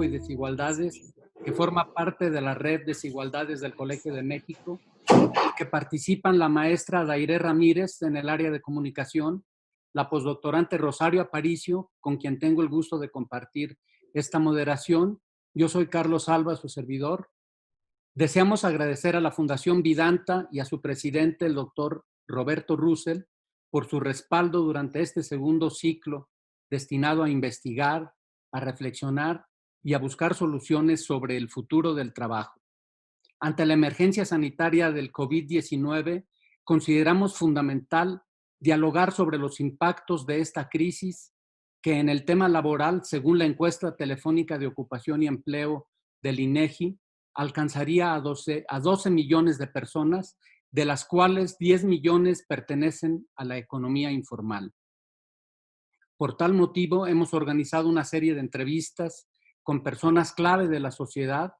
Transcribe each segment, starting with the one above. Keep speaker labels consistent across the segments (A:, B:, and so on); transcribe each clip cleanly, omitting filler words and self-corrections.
A: Trabajo y Desigualdades, que forma parte de la Red Desigualdades del Colegio de México, que participan la maestra Dairé Ramírez en el área de comunicación, la postdoctorante Rosario Aparicio, con quien tengo el gusto de compartir esta moderación. Yo soy Carlos Alba, su servidor. Deseamos agradecer a la Fundación Vidanta y a su presidente, el doctor Roberto Russell, por su respaldo durante este segundo ciclo destinado a investigar, a reflexionar y a buscar soluciones sobre el futuro del trabajo. Ante la emergencia sanitaria del COVID-19, consideramos fundamental dialogar sobre los impactos de esta crisis que en el tema laboral, según la encuesta telefónica de ocupación y empleo del INEGI, alcanzaría a 12 millones de personas, de las cuales 10 millones pertenecen a la economía informal. Por tal motivo, hemos organizado una serie de entrevistas con personas clave de la sociedad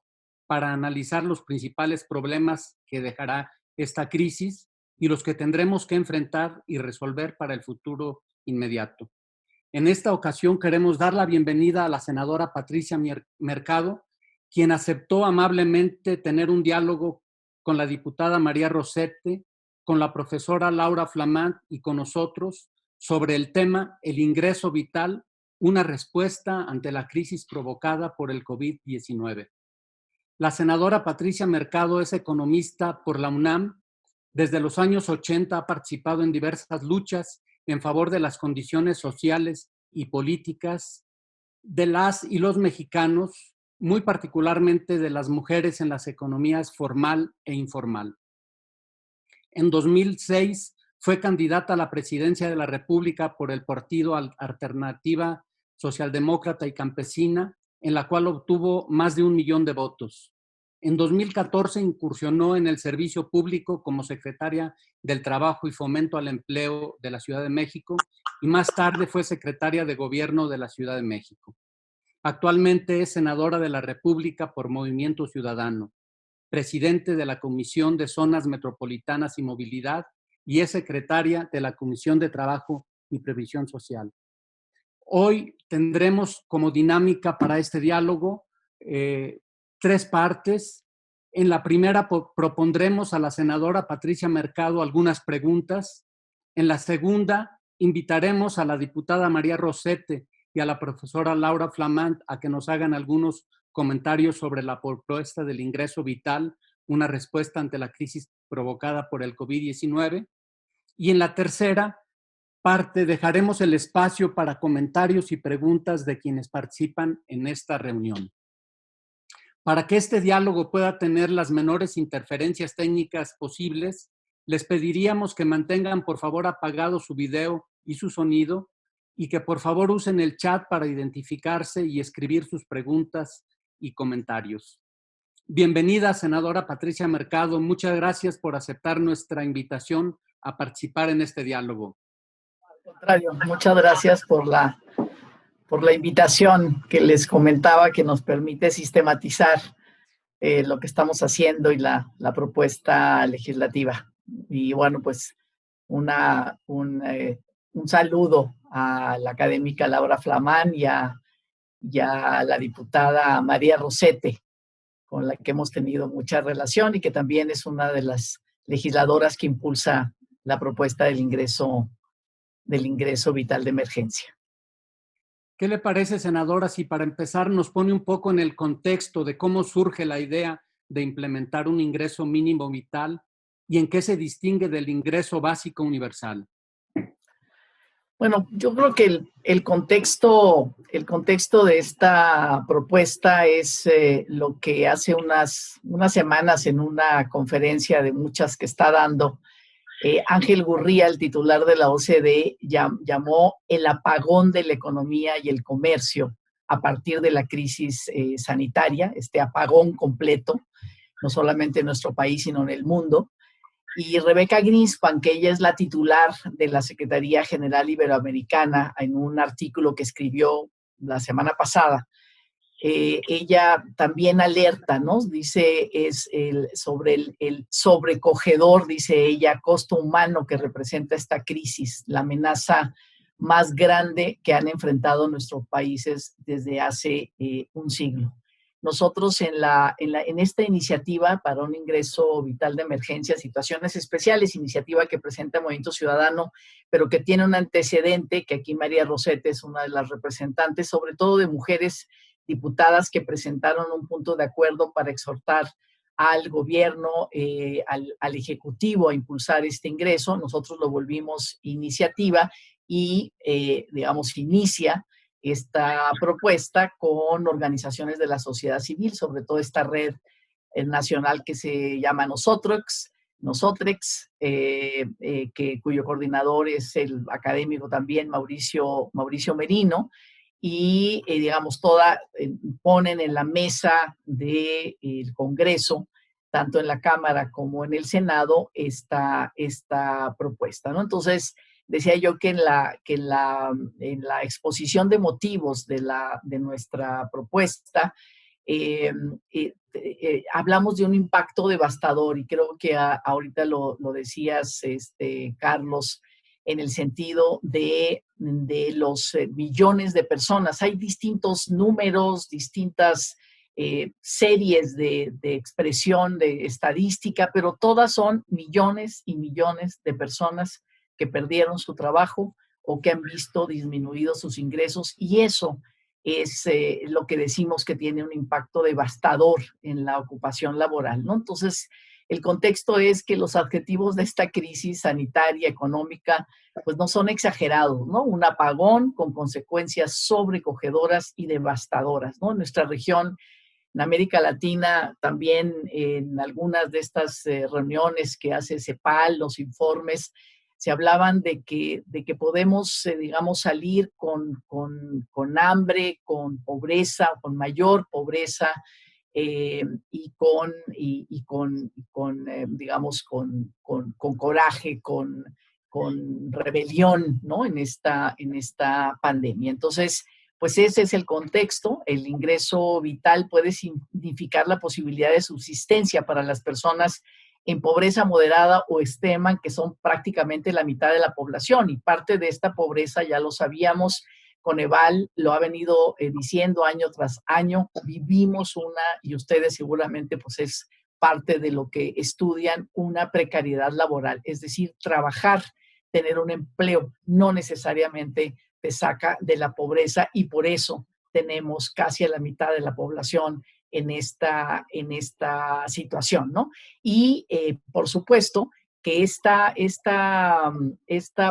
A: para analizar los principales problemas que dejará esta crisis y los que tendremos que enfrentar y resolver para el futuro inmediato. En esta ocasión queremos dar la bienvenida a la senadora Patricia Mercado, quien aceptó amablemente tener un diálogo con la diputada María Rosete, con la profesora Laura Flamant y con nosotros sobre el tema El ingreso vital, una respuesta ante la crisis provocada por el COVID-19. La senadora Patricia Mercado es economista por la UNAM. Desde los años 80 ha participado en diversas luchas en favor de las condiciones sociales y políticas de las y los mexicanos, muy particularmente de las mujeres en las economías formal e informal. En 2006 fue candidata a la presidencia de la República por el partido Alternativa Socialdemócrata y Campesina, en la cual obtuvo más de 1 millón de votos. En 2014 incursionó en el servicio público como secretaria del Trabajo y Fomento al Empleo de la Ciudad de México y más tarde fue secretaria de Gobierno de la Ciudad de México. Actualmente es senadora de la República por Movimiento Ciudadano, presidente de la Comisión de Zonas Metropolitanas y Movilidad y es secretaria de la Comisión de Trabajo y Previsión Social. Hoy tendremos como dinámica para este diálogo 3 partes. En la primera propondremos a la senadora Patricia Mercado algunas preguntas. En la segunda invitaremos a la diputada María Rosete y a la profesora Laura Flamant a que nos hagan algunos comentarios sobre la propuesta del ingreso vital, una respuesta ante la crisis provocada por el COVID-19. Y en la tercera parte dejaremos el espacio para comentarios y preguntas de quienes participan en esta reunión. Para que este diálogo pueda tener las menores interferencias técnicas posibles, les pediríamos que mantengan por favor apagado su video y su sonido y que por favor usen el chat para identificarse y escribir sus preguntas y comentarios. Bienvenida, senadora Patricia Mercado. Muchas gracias por aceptar nuestra invitación a participar en este diálogo.
B: Al contrario, muchas gracias por la invitación que les comentaba, que nos permite sistematizar lo que estamos haciendo y la propuesta legislativa. Y bueno, pues un saludo a la académica Laura Flamant y a la diputada María Rosete, con la que hemos tenido mucha relación y que también es una de las legisladoras que impulsa la propuesta del ingreso vital de emergencia.
A: ¿Qué le parece, senadora, si para empezar nos pone un poco en el contexto de cómo surge la idea de implementar un ingreso mínimo vital y en qué se distingue del ingreso básico universal?
B: Bueno, yo creo que el contexto de esta propuesta es lo que hace unas semanas en una conferencia de muchas que está dando, Ángel Gurría, el titular de la OCDE, llamó el apagón de la economía y el comercio a partir de la crisis sanitaria, este apagón completo, no solamente en nuestro país, sino en el mundo. Y Rebeca Greenspan, que ella es la titular de la Secretaría General Iberoamericana, en un artículo que escribió la semana pasada, ella también alerta, ¿no? Dice, sobre el sobrecogedor, dice ella, costo humano que representa esta crisis, la amenaza más grande que han enfrentado nuestros países desde hace un siglo. Nosotros en esta iniciativa para un ingreso vital de emergencia, situaciones especiales, iniciativa que presenta Movimiento Ciudadano, pero que tiene un antecedente, que aquí María Rosete es una de las representantes, sobre todo de mujeres diputadas que presentaron un punto de acuerdo para exhortar al gobierno, al Ejecutivo a impulsar este ingreso. Nosotros lo volvimos iniciativa y, digamos, inicia esta propuesta con organizaciones de la sociedad civil, sobre todo esta red nacional que se llama Nosotrex, cuyo coordinador es el académico también Mauricio Merino, y digamos, ponen en la mesa del Congreso, tanto en la Cámara como en el Senado, esta propuesta, ¿no? Entonces, decía yo que en la exposición de motivos de nuestra propuesta, hablamos de un impacto devastador, y creo que ahorita lo decías, Carlos, en el sentido de los millones de personas. Hay distintos números, distintas series de expresión, de estadística, pero todas son millones y millones de personas que perdieron su trabajo o que han visto disminuidos sus ingresos, y eso es lo que decimos que tiene un impacto devastador en la ocupación laboral, ¿no? Entonces, el contexto es que los adjetivos de esta crisis sanitaria, económica, pues no son exagerados, ¿no? Un apagón con consecuencias sobrecogedoras y devastadoras, ¿no? En nuestra región, en América Latina, también en algunas de estas reuniones que hace CEPAL, los informes, se hablaban de que podemos, digamos, salir con hambre, con pobreza, con mayor pobreza, y digamos, con coraje, con rebelión, ¿no? En esta pandemia. Entonces, pues ese es el contexto. El ingreso vital puede significar la posibilidad de subsistencia para las personas en pobreza moderada o extrema, que son prácticamente la mitad de la población, y parte de esta pobreza, ya lo sabíamos, Coneval lo ha venido diciendo año tras año, vivimos y ustedes seguramente pues es parte de lo que estudian, una precariedad laboral, es decir, trabajar, tener un empleo, no necesariamente te saca de la pobreza, y por eso tenemos casi a la mitad de la población en esta situación, ¿no? Y por supuesto que esta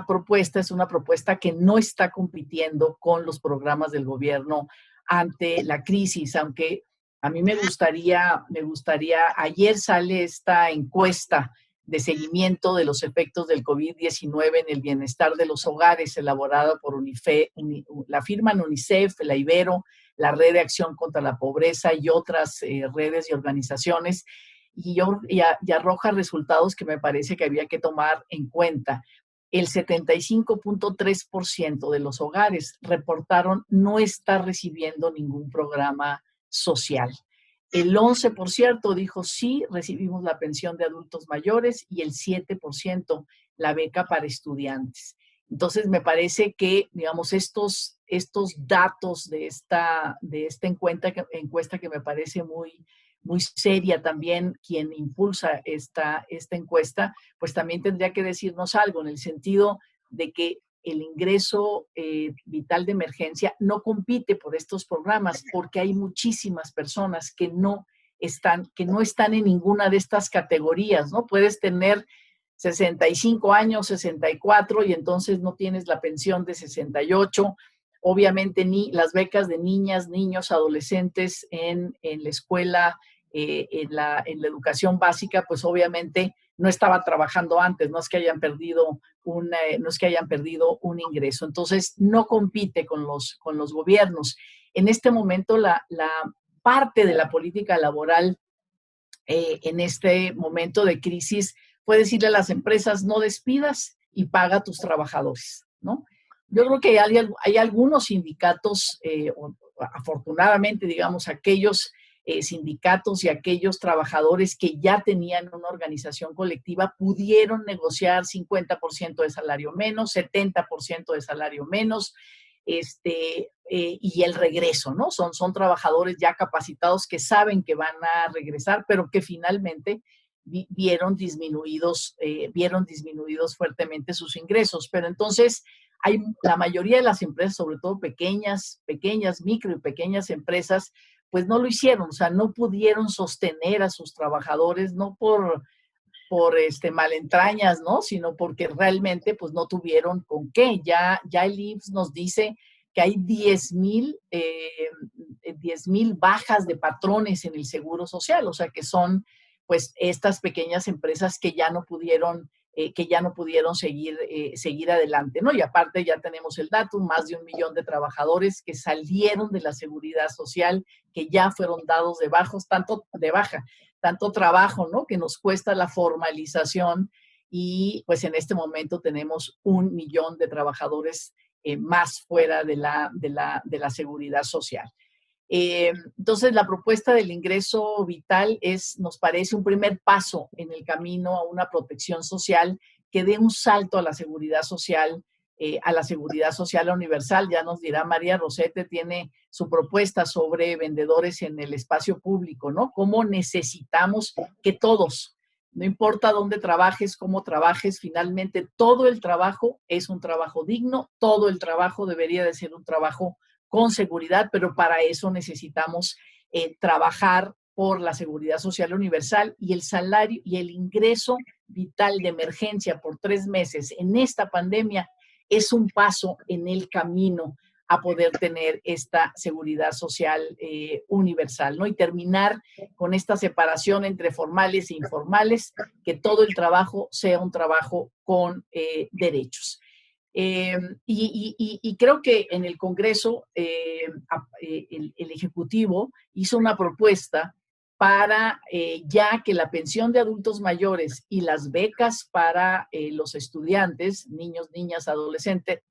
B: propuesta es una propuesta que no está compitiendo con los programas del gobierno ante la crisis, aunque a mí me gustaría, ayer sale esta encuesta de seguimiento de los efectos del COVID-19 en el bienestar de los hogares, elaborada por la firma UNICEF, la Ibero, la Red de Acción contra la Pobreza y otras redes y organizaciones, y arroja resultados que me parece que había que tomar en cuenta. El 75.3% de los hogares reportaron no estar recibiendo ningún programa social. El 11% dijo sí, recibimos la pensión de adultos mayores, y el 7% la beca para estudiantes. Entonces, me parece que, digamos, estos datos de esta encuesta que me parece muy, muy seria también, quien impulsa esta encuesta, pues también tendría que decirnos algo en el sentido de que el ingreso vital de emergencia no compite por estos programas, porque hay muchísimas personas que no están en ninguna de estas categorías, ¿no? Puedes tener 65 años, 64, y entonces no tienes la pensión de 68. Obviamente, ni las becas de niñas, niños, adolescentes en la escuela, en la educación básica, pues obviamente no estaban trabajando antes, no es que hayan perdido un ingreso. Entonces, no compite con los gobiernos. En este momento, la parte de la política laboral en este momento de crisis fue decirle a las empresas: no despidas y paga a tus trabajadores, ¿no? Yo creo que hay algunos sindicatos, afortunadamente, digamos, aquellos sindicatos y aquellos trabajadores que ya tenían una organización colectiva pudieron negociar 50% de salario menos, 70% de salario menos, y el regreso, ¿no? Son trabajadores ya capacitados que saben que van a regresar, pero que finalmente vieron disminuidos fuertemente sus ingresos. Pero entonces la mayoría de las empresas, sobre todo pequeñas, micro y pequeñas empresas, pues no lo hicieron, o sea, no pudieron sostener a sus trabajadores, no por malentrañas, ¿no? Sino porque realmente pues no tuvieron con qué. Ya el IMSS nos dice que hay 10,000 bajas de patrones en el Seguro Social, o sea que son pues estas pequeñas empresas que ya no pudieron seguir adelante, ¿no? Y aparte ya tenemos el dato, más de 1 millón de trabajadores que salieron de la Seguridad Social, que ya fueron dados de baja, tanto trabajo, ¿no? Que nos cuesta la formalización, y pues en este momento tenemos 1 millón de trabajadores más fuera de la Seguridad Social. Entonces, la propuesta del ingreso vital nos parece un primer paso en el camino a una protección social que dé un salto a la seguridad social, universal. Ya nos dirá María Rosete, tiene su propuesta sobre vendedores en el espacio público, ¿no? Cómo necesitamos que todos, no importa dónde trabajes, cómo trabajes, finalmente todo el trabajo es un trabajo digno, todo el trabajo debería de ser un trabajo con seguridad, pero para eso necesitamos trabajar por la seguridad social universal, y el salario y el ingreso vital de emergencia por 3 meses en esta pandemia es un paso en el camino a poder tener esta seguridad social universal, ¿no? Y terminar con esta separación entre formales e informales, que todo el trabajo sea un trabajo con derechos. Y creo que en el Congreso el Ejecutivo hizo una propuesta para ya que la pensión de adultos mayores y las becas para los estudiantes, niños, niñas, adolescentes,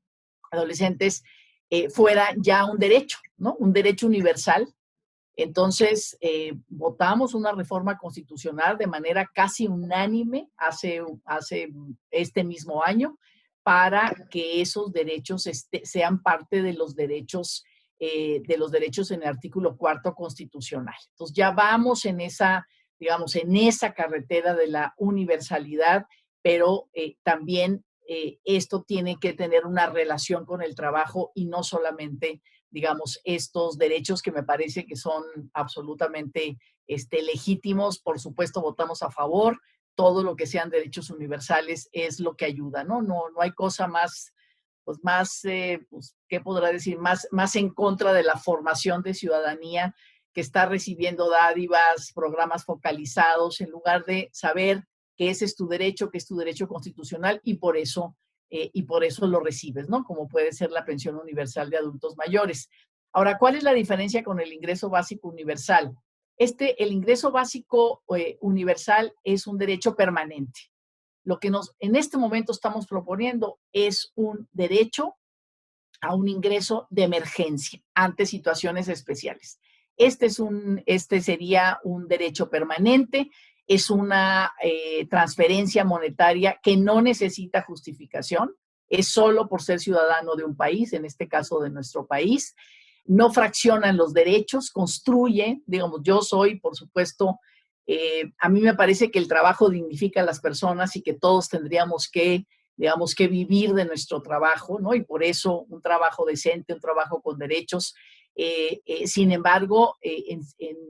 B: fuera ya un derecho, ¿no? Un derecho universal. Entonces, votamos una reforma constitucional de manera casi unánime hace este mismo año, para que esos derechos sean parte de los derechos en el artículo 4 constitucional. Entonces, ya vamos en esa carretera de la universalidad, pero también esto tiene que tener una relación con el trabajo y no solamente, estos derechos que me parece que son absolutamente legítimos. Por supuesto, votamos a favor. Todo lo que sean derechos universales es lo que ayuda, ¿no? No hay cosa más, ¿qué podrá decir? Más en contra de la formación de ciudadanía que está recibiendo dádivas, programas focalizados, en lugar de saber que ese es tu derecho, que es tu derecho constitucional, y por eso lo recibes, ¿no? Como puede ser la pensión universal de adultos mayores. Ahora, ¿cuál es la diferencia con el ingreso básico universal? El ingreso básico universal es un derecho permanente. Lo que en este momento estamos proponiendo es un derecho a un ingreso de emergencia ante situaciones especiales. Este sería un derecho permanente, es una transferencia monetaria que no necesita justificación, es solo por ser ciudadano de un país, en este caso de nuestro país. No fraccionan los derechos, construye, yo soy, por supuesto, a mí me parece que el trabajo dignifica a las personas y que todos tendríamos que vivir de nuestro trabajo, ¿no? Y por eso un trabajo decente, un trabajo con derechos. Sin embargo, en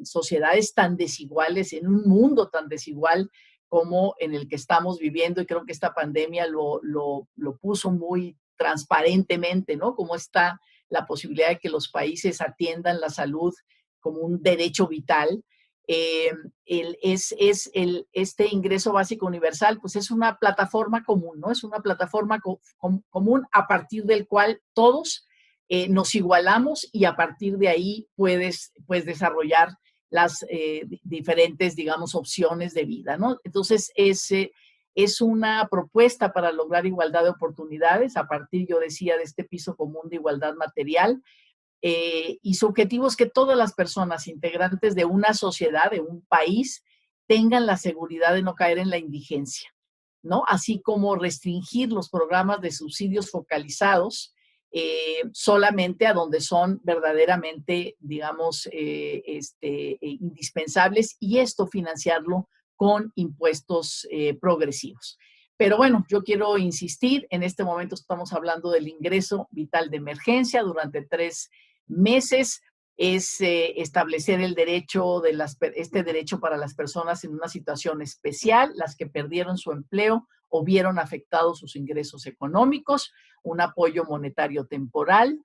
B: sociedades tan desiguales, en un mundo tan desigual como en el que estamos viviendo, y creo que esta pandemia lo puso muy transparentemente, ¿no? Como está la posibilidad de que los países atiendan la salud como un derecho vital. Este ingreso básico universal, pues es una plataforma común, ¿no? Es una plataforma común a partir del cual todos nos igualamos, y a partir de ahí puedes desarrollar las diferentes, opciones de vida, ¿no? Entonces, es una propuesta para lograr igualdad de oportunidades a partir, yo decía, de este piso común de igualdad material. y su objetivo es que todas las personas integrantes de una sociedad, de un país, tengan la seguridad de no caer en la indigencia, ¿no? Así como restringir los programas de subsidios focalizados solamente a donde son verdaderamente, digamos, indispensables, y esto financiarlo con impuestos progresivos. Pero bueno, yo quiero insistir, en este momento estamos hablando del ingreso vital de emergencia durante 3 meses. Es establecer el derecho este derecho para las personas en una situación especial, las que perdieron su empleo o vieron afectados sus ingresos económicos, un apoyo monetario temporal.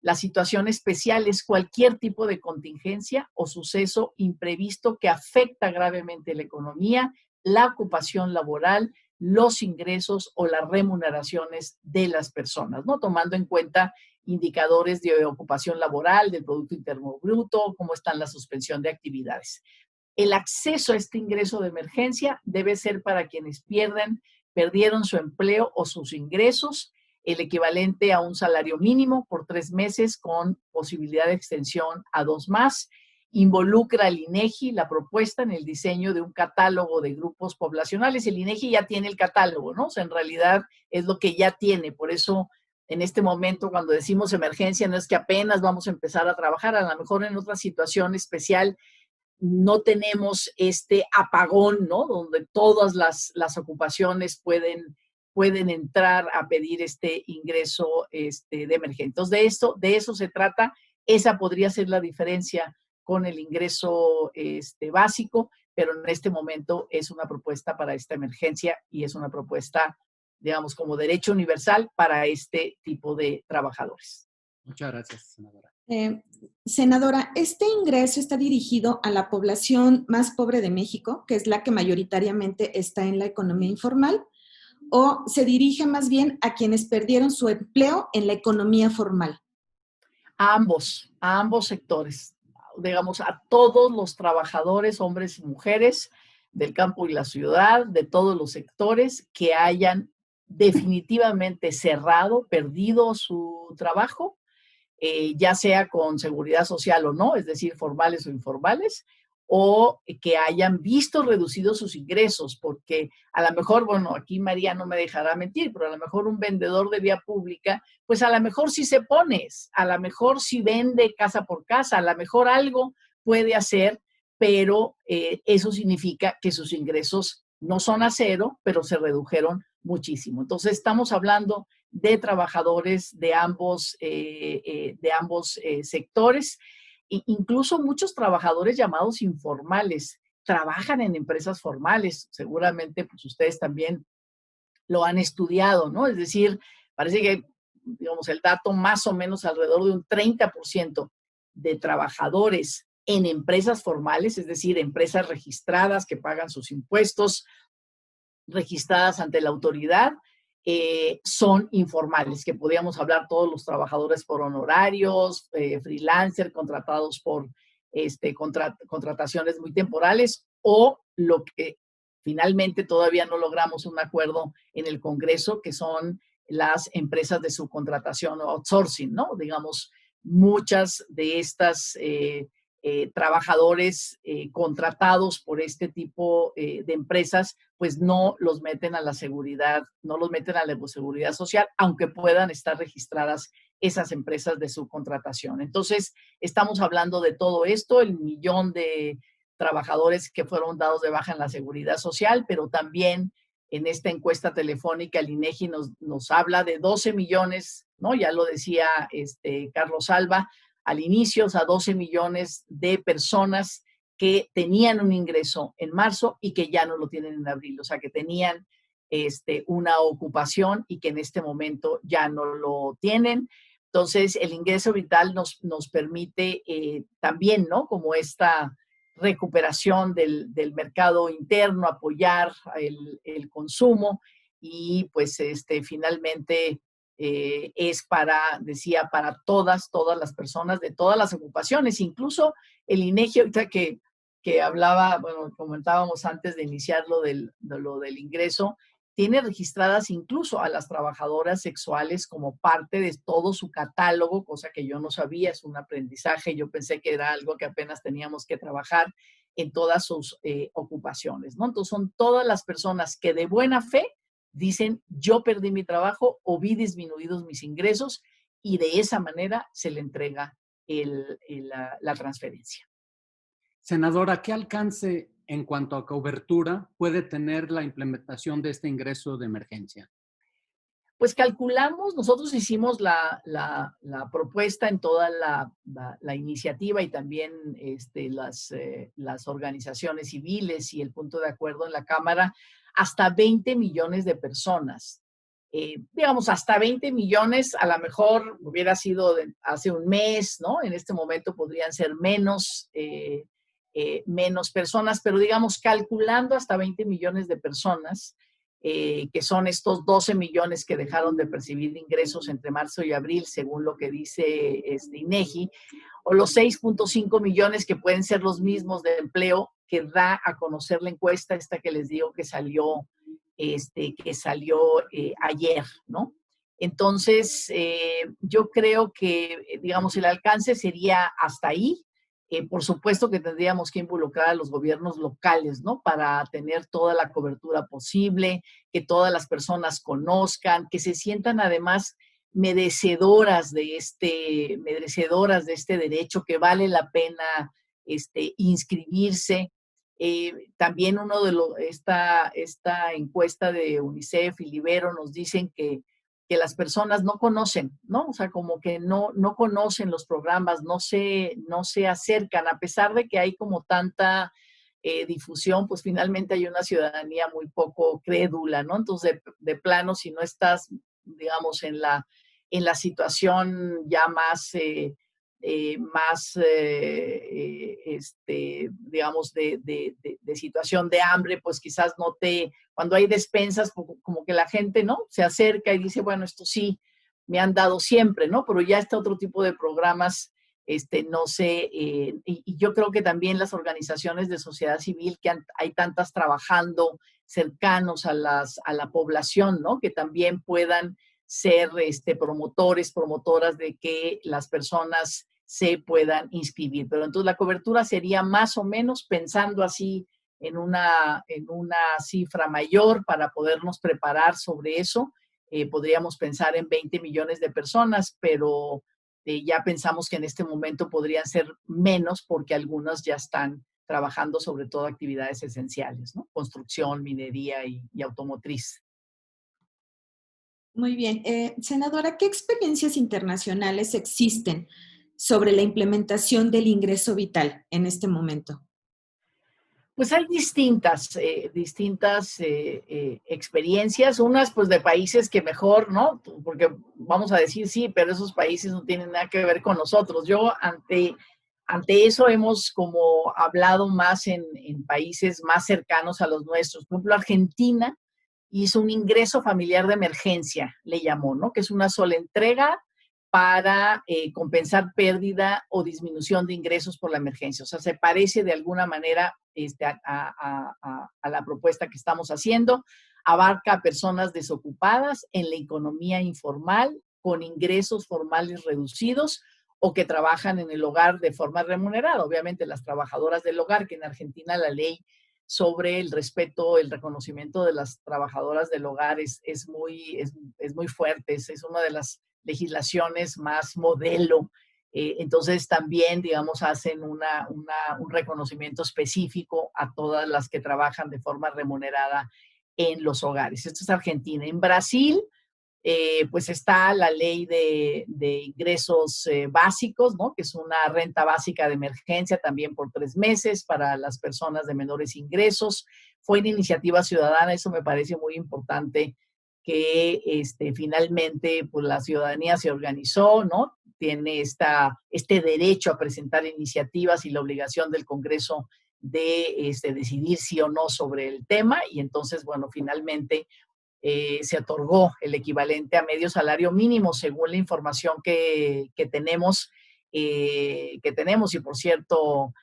B: La situación especial es cualquier tipo de contingencia o suceso imprevisto que afecta gravemente la economía, la ocupación laboral, los ingresos o las remuneraciones de las personas, ¿no? Tomando en cuenta indicadores de ocupación laboral, del Producto Interno Bruto, cómo está la suspensión de actividades. El acceso a este ingreso de emergencia debe ser para quienes perdieron su empleo o sus ingresos, el equivalente a un salario mínimo por 3 meses con posibilidad de extensión a 2 más. Involucra al INEGI la propuesta en el diseño de un catálogo de grupos poblacionales. El INEGI ya tiene el catálogo, ¿no? O sea, en realidad es lo que ya tiene. Por eso, en este momento, cuando decimos emergencia, no es que apenas vamos a empezar a trabajar. A lo mejor en otra situación especial no tenemos este apagón, ¿no? Donde todas las ocupaciones pueden entrar a pedir este ingreso de emergencia. Entonces, de eso se trata. Esa podría ser la diferencia con el ingreso básico, pero en este momento es una propuesta para esta emergencia y es una propuesta, digamos, como derecho universal para este tipo de trabajadores.
A: Muchas gracias, senadora.
C: Senadora, este ingreso está dirigido a la población más pobre de México, que es la que mayoritariamente está en la economía informal, o se dirige más bien a quienes perdieron su empleo en la economía formal.
B: A ambos sectores, digamos, a todos los trabajadores, hombres y mujeres del campo y la ciudad, de todos los sectores que hayan definitivamente cerrado, perdido su trabajo, ya sea con seguridad social o no, es decir, formales o informales, o que hayan visto reducidos sus ingresos, porque a lo mejor, bueno, aquí María no me dejará mentir, pero a lo mejor un vendedor de vía pública, pues a lo mejor sí se pone, a lo mejor sí vende casa por casa, a lo mejor algo puede hacer, pero eso significa que sus ingresos no son a cero, pero se redujeron muchísimo. Entonces, estamos hablando de trabajadores de ambos sectores. Incluso muchos trabajadores llamados informales trabajan en empresas formales. Seguramente, pues ustedes también lo han estudiado, ¿no? Es decir, parece que, digamos, el dato más o menos alrededor de un 30% de trabajadores en empresas formales, es decir, empresas registradas que pagan sus impuestos, registradas ante la autoridad, son informales, que podríamos hablar todos los trabajadores por honorarios, freelancer, contratados por contrataciones muy temporales, o lo que finalmente todavía no logramos un acuerdo en el Congreso, que son las empresas de subcontratación o outsourcing, ¿no? Digamos, muchas de estas trabajadores contratados por este tipo de empresas, pues no los meten a la seguridad, no los meten a la seguridad social, aunque puedan estar registradas esas empresas de subcontratación. Entonces, estamos hablando de todo esto, el 1,000,000 de trabajadores que fueron dados de baja en la seguridad social, pero también en esta encuesta telefónica el INEGI nos habla de 12 millones, ¿no? Ya lo decía Carlos Alba al inicio, o sea, 12 millones de personas que tenían un ingreso en marzo y que ya no lo tienen en abril, o sea, que tenían una ocupación y que en este momento ya no lo tienen. Entonces, el ingreso vital nos permite también, ¿no? Como esta recuperación del mercado interno, apoyar el consumo y pues finalmente es decía, para todas las personas de todas las ocupaciones, incluso el INEGI, ahorita que hablaba, bueno, comentábamos antes de iniciar lo del ingreso, tiene registradas incluso a las trabajadoras sexuales como parte de todo su catálogo, cosa que yo no sabía, es un aprendizaje. Yo pensé que era algo que apenas teníamos que trabajar en todas sus ocupaciones, ¿no? Entonces son todas las personas que de buena fe dicen, yo perdí mi trabajo o vi disminuidos mis ingresos, y de esa manera se le entrega la transferencia.
A: Senadora, ¿qué alcance en cuanto a cobertura puede tener la implementación de este ingreso de emergencia?
B: Pues calculamos, nosotros hicimos la propuesta en toda la iniciativa, y también las organizaciones civiles y el punto de acuerdo en la Cámara, hasta 20 millones de personas. Digamos, hasta 20 millones, a lo mejor hubiera sido hace un mes, ¿no? En este momento podrían ser menos personas, pero digamos, calculando hasta 20 millones de personas, que son estos 12 millones que dejaron de percibir ingresos entre marzo y abril, según lo que dice INEGI, o los 6.5 millones que pueden ser los mismos de empleo que da a conocer la encuesta esta que les digo que salió ayer, ¿no? Entonces, yo creo que, digamos, el alcance sería hasta ahí. Por supuesto que tendríamos que involucrar a los gobiernos locales, ¿no? Para tener toda la cobertura posible, que todas las personas conozcan, que se sientan además merecedoras de este derecho, que vale la pena inscribirse. También esta encuesta de UNICEF y Libero nos dicen que las personas no conocen, ¿no? O sea, como que no conocen los programas, no se acercan, a pesar de que hay como tanta difusión, pues finalmente hay una ciudadanía muy poco crédula, ¿no? Entonces, de plano, si no estás, digamos, en la situación ya digamos, de situación de hambre, pues quizás cuando hay despensas, como que la gente, ¿no? Se acerca y dice, bueno, esto sí me han dado siempre, ¿no? Pero ya está otro tipo de programas, no sé, y yo creo que también las organizaciones de sociedad civil, que hay tantas trabajando cercanos a la población, ¿no? Que también puedan ser promotoras de que las personas se puedan inscribir. Pero entonces la cobertura sería más o menos, pensando así en una cifra mayor para podernos preparar sobre eso, podríamos pensar en 20 millones de personas, pero ya pensamos que en este momento podrían ser menos, porque algunas ya están trabajando sobre todo actividades esenciales, ¿no? Construcción, minería y automotriz.
C: Muy bien. Senadora, ¿qué experiencias internacionales existen sobre la implementación del ingreso vital en este momento?
B: Pues hay distintas experiencias, unas pues de países que mejor, ¿no? Porque vamos a decir sí, pero esos países no tienen nada que ver con nosotros. Yo ante eso hemos como hablado más en países más cercanos a los nuestros. Por ejemplo, Argentina hizo un ingreso familiar de emergencia, le llamó, ¿no? Que es una sola entrega para compensar pérdida o disminución de ingresos por la emergencia. O sea, se parece de alguna manera a la propuesta que estamos haciendo. Abarca a personas desocupadas en la economía informal, con ingresos formales reducidos, o que trabajan en el hogar de forma remunerada. Obviamente las trabajadoras del hogar, que en Argentina la ley sobre el respeto, el reconocimiento de las trabajadoras del hogar es muy fuerte, es una de las legislaciones más modelo. Entonces también, digamos, hacen un reconocimiento específico a todas las que trabajan de forma remunerada en los hogares. Esto es Argentina. En Brasil, pues está la ley de ingresos básicos, ¿no? Que es una renta básica de emergencia también por 3 meses para las personas de menores ingresos. Fue una iniciativa ciudadana, eso me parece muy importante, que finalmente pues la ciudadanía se organizó, ¿no? Tiene este derecho a presentar iniciativas y la obligación del Congreso de decidir sí o no sobre el tema, y entonces, bueno, finalmente se otorgó el equivalente a medio salario mínimo, según la información que tenemos, y por cierto,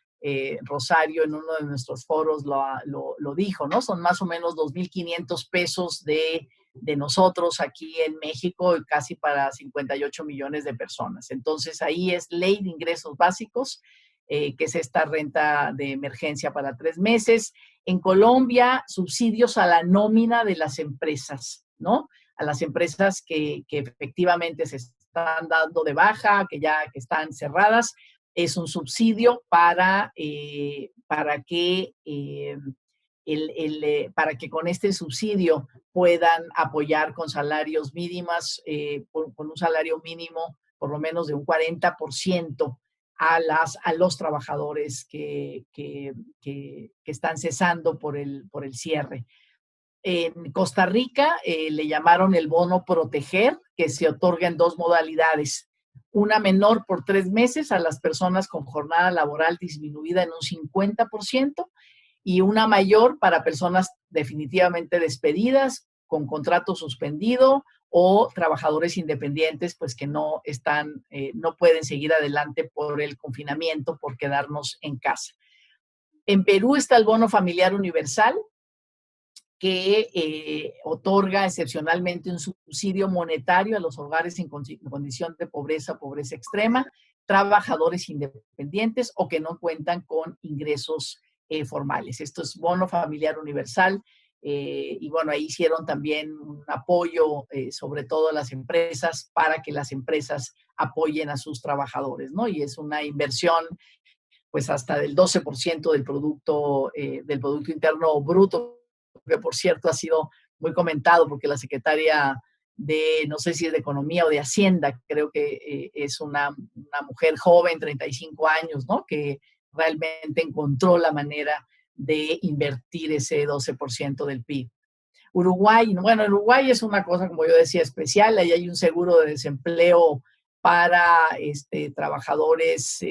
B: Rosario en uno de nuestros foros lo dijo, ¿no? Son más o menos 2.500 pesos de nosotros aquí en México, casi para 58 millones de personas. Entonces, ahí es ley de ingresos básicos, que es esta renta de emergencia para 3 meses. En Colombia, subsidios a la nómina de las empresas, ¿no? A las empresas que efectivamente se están dando de baja, que están cerradas. Es un subsidio para que para que con este subsidio puedan apoyar con salarios mínimos, con un salario mínimo por lo menos de un 40% a los trabajadores que están cesando por el cierre. En Costa Rica le llamaron el bono proteger, que se otorga en 2 modalidades. Una menor por 3 meses a las personas con jornada laboral disminuida en un 50%, y una mayor para personas definitivamente despedidas, con contrato suspendido, o trabajadores independientes, pues que no pueden seguir adelante por el confinamiento, por quedarnos en casa. En Perú está el bono familiar universal, que otorga excepcionalmente un subsidio monetario a los hogares en condición de pobreza extrema, trabajadores independientes o que no cuentan con ingresos formales. Esto es bono familiar universal. Y bueno, ahí hicieron también un apoyo, sobre todo a las empresas, para que las empresas apoyen a sus trabajadores, ¿no? Y es una inversión pues hasta del 12% del Producto Interno Bruto, que por cierto ha sido muy comentado porque la secretaria no sé si es de Economía o de Hacienda, creo que es una mujer joven, 35 años, ¿no? Que realmente encontró la manera de invertir ese 12% del PIB. Uruguay, bueno, Uruguay es una cosa, como yo decía, especial. Ahí hay un seguro de desempleo para trabajadores.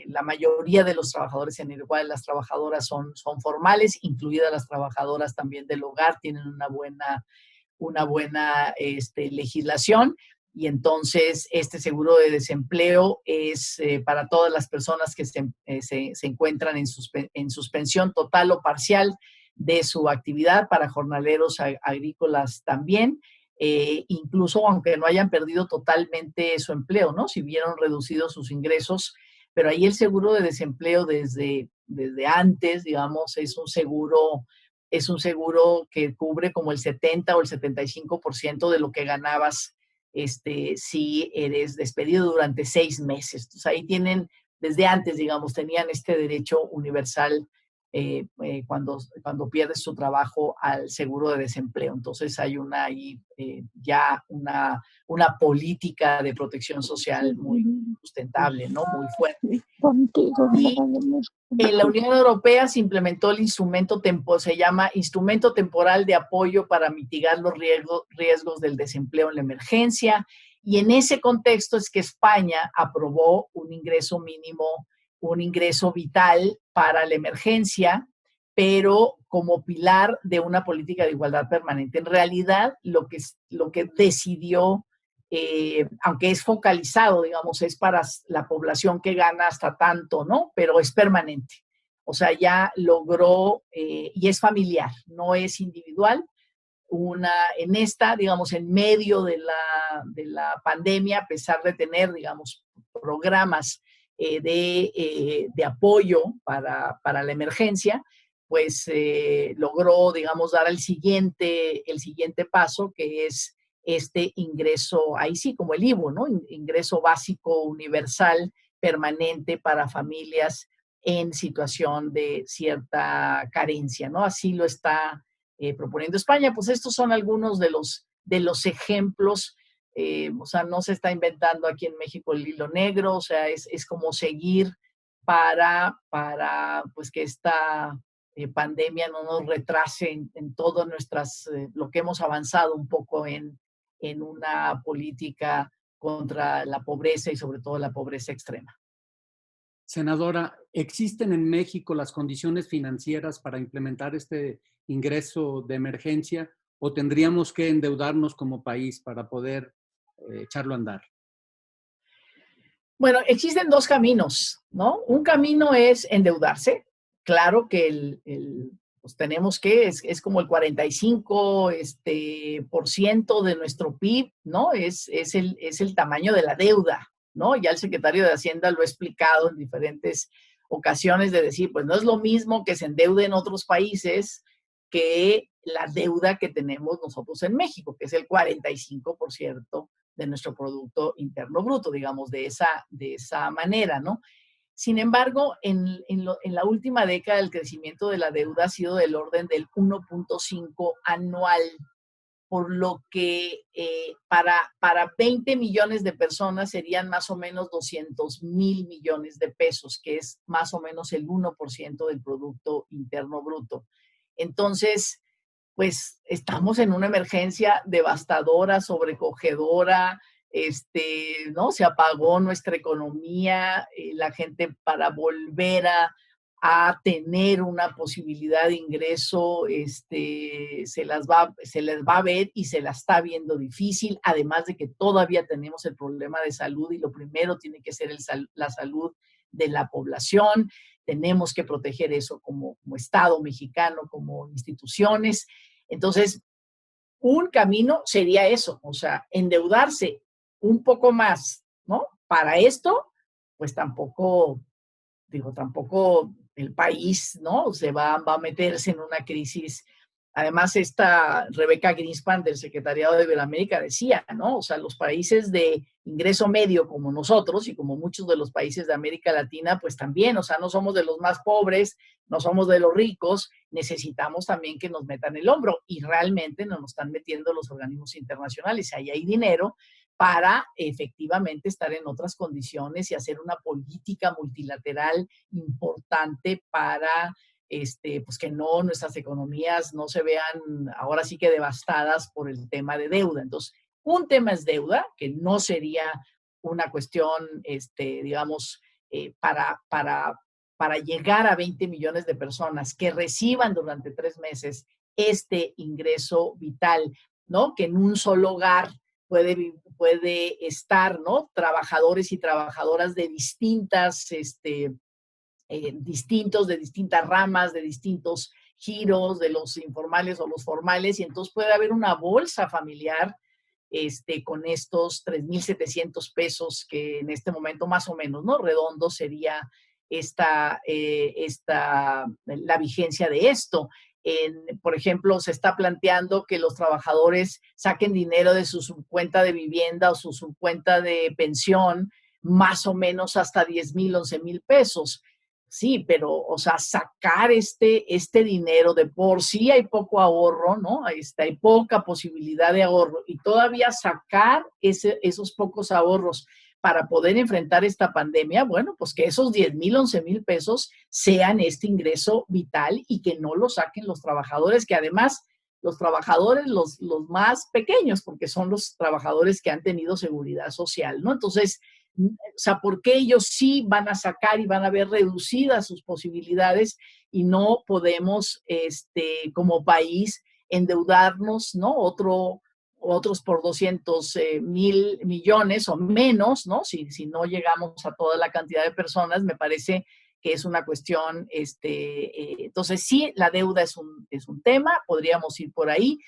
B: La mayoría de los trabajadores en Uruguay, las trabajadoras son formales, incluidas las trabajadoras también del hogar, tienen una buena legislación. Y entonces este seguro de desempleo es para todas las personas que se encuentran en suspensión total o parcial de su actividad, para jornaleros agrícolas también, incluso aunque no hayan perdido totalmente su empleo, ¿no? Si vieron reducidos sus ingresos, pero ahí el seguro de desempleo desde antes, digamos, es un seguro que cubre como el 70 o el 75% de lo que ganabas si eres despedido durante 6 meses. Entonces ahí tienen, desde antes, digamos, tenían este derecho universal cuando pierdes tu trabajo al seguro de desempleo. Entonces hay ya una política de protección social muy sustentable, ¿no? Muy fuerte. Y en la Unión Europea se implementó el se llama Instrumento Temporal de Apoyo para mitigar los riesgos del desempleo en la emergencia. Y en ese contexto es que España aprobó un ingreso mínimo, un ingreso vital para la emergencia, pero como pilar de una política de igualdad permanente. En realidad, lo que decidió, aunque es focalizado, digamos, es para la población que gana hasta tanto, ¿no? Pero es permanente. O sea, ya logró, y es familiar, no es individual. Digamos, en medio de la pandemia, a pesar de tener, digamos, programas de apoyo para la emergencia, pues logró, digamos, dar el siguiente paso, que es este ingreso, ahí sí, como el IVU, ¿no? Ingreso básico universal permanente para familias en situación de cierta carencia, ¿no? Así lo está proponiendo España. Pues estos son algunos de los ejemplos. O sea, no se está inventando aquí en México el hilo negro, o sea, es como seguir para pues que esta pandemia no nos retrase en todo lo que hemos avanzado un poco en una política contra la pobreza y sobre todo la pobreza extrema.
A: Senadora, ¿existen en México las condiciones financieras para implementar este ingreso de emergencia o tendríamos que endeudarnos como país para poder echarlo a andar?
B: Bueno, existen dos caminos, ¿no? Un camino es endeudarse. Claro que pues tenemos que, es como el 45 por ciento de nuestro PIB, ¿no? Es el tamaño de la deuda, ¿no? Ya el secretario de Hacienda lo ha explicado en diferentes ocasiones de decir, pues no es lo mismo que se endeude en otros países que la deuda que tenemos nosotros en México, que es el 45% de nuestro Producto Interno Bruto, digamos, de esa manera, ¿no? Sin embargo, en la última década el crecimiento de la deuda ha sido del orden del 1.5 anual, por lo que para 20 millones de personas serían más o menos 200,000 millones de pesos, que es más o menos el 1% del Producto Interno Bruto. Entonces, pues estamos en una emergencia devastadora, sobrecogedora, ¿no? Se apagó nuestra economía, la gente para volver a tener una posibilidad de ingreso, se les va a ver y se la está viendo difícil, además de que todavía tenemos el problema de salud y lo primero tiene que ser la salud de la población. Tenemos que proteger eso como Estado mexicano, como instituciones. Entonces, un camino sería eso, o sea, endeudarse un poco más, ¿no? Para esto, pues tampoco el país, ¿no? Va a meterse en una crisis. Además, esta Rebeca Greenspan del Secretariado de Iberoamérica decía, ¿no? O sea, los países de ingreso medio como nosotros y como muchos de los países de América Latina, pues también, o sea, no somos de los más pobres, no somos de los ricos, necesitamos también que nos metan el hombro y realmente no nos están metiendo los organismos internacionales. Ahí hay dinero para efectivamente estar en otras condiciones y hacer una política multilateral importante para pues que no nuestras economías no se vean ahora sí que devastadas por el tema de deuda. Entonces, un tema es deuda, que no sería una cuestión, digamos, para llegar a 20 millones de personas que reciban durante 3 meses este ingreso vital, ¿no? Que en un solo hogar puede estar, ¿no? Trabajadores y trabajadoras de distintos, de distintas ramas, de distintos giros, de los informales o los formales, y entonces puede haber una bolsa familiar con estos 3,700 pesos que en este momento más o menos, ¿no? Redondo sería la vigencia de esto. Por ejemplo, se está planteando que los trabajadores saquen dinero de su subcuenta de vivienda o su subcuenta de pensión, más o menos hasta 10,000, 11,000 pesos. Sí, pero, o sea, sacar este dinero de por sí hay poco ahorro, ¿no? Hay poca posibilidad de ahorro y todavía sacar esos pocos ahorros para poder enfrentar esta pandemia, bueno, pues que esos 10,000, 11,000 pesos sean este ingreso vital y que no lo saquen los trabajadores, que además los trabajadores, los más pequeños, porque son los trabajadores que han tenido seguridad social, ¿no? Entonces, o sea, ¿por qué ellos sí van a sacar y van a ver reducidas sus posibilidades y no podemos, como país, endeudarnos, ¿no? Otros por 200,000 millones o menos, ¿no? Si no llegamos a toda la cantidad de personas, me parece que es una cuestión, entonces sí, la deuda es un tema, podríamos ir por ahí,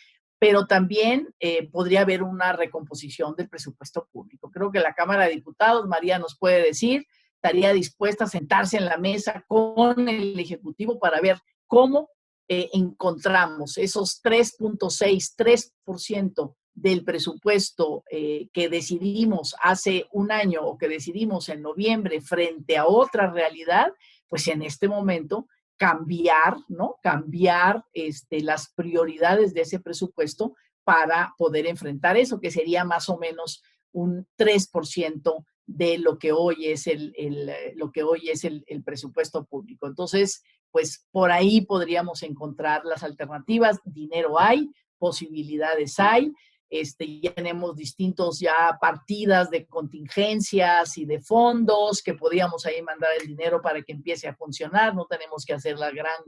B: pero también podría haber una recomposición del presupuesto público. Creo que la Cámara de Diputados, María nos puede decir, estaría dispuesta a sentarse en la mesa con el Ejecutivo para ver cómo encontramos esos 3.6, 3% del presupuesto que decidimos hace un año o que decidimos en noviembre frente a otra realidad, pues en este momento cambiar, ¿no? Cambiar las prioridades de ese presupuesto para poder enfrentar eso, que sería más o menos un 3% de lo que hoy es lo que hoy es el presupuesto público. Entonces, pues por ahí podríamos encontrar las alternativas. Dinero hay, posibilidades hay. Ya tenemos distintos ya partidas de contingencias y de fondos que podríamos ahí mandar el dinero para que empiece a funcionar. No tenemos que hacer la gran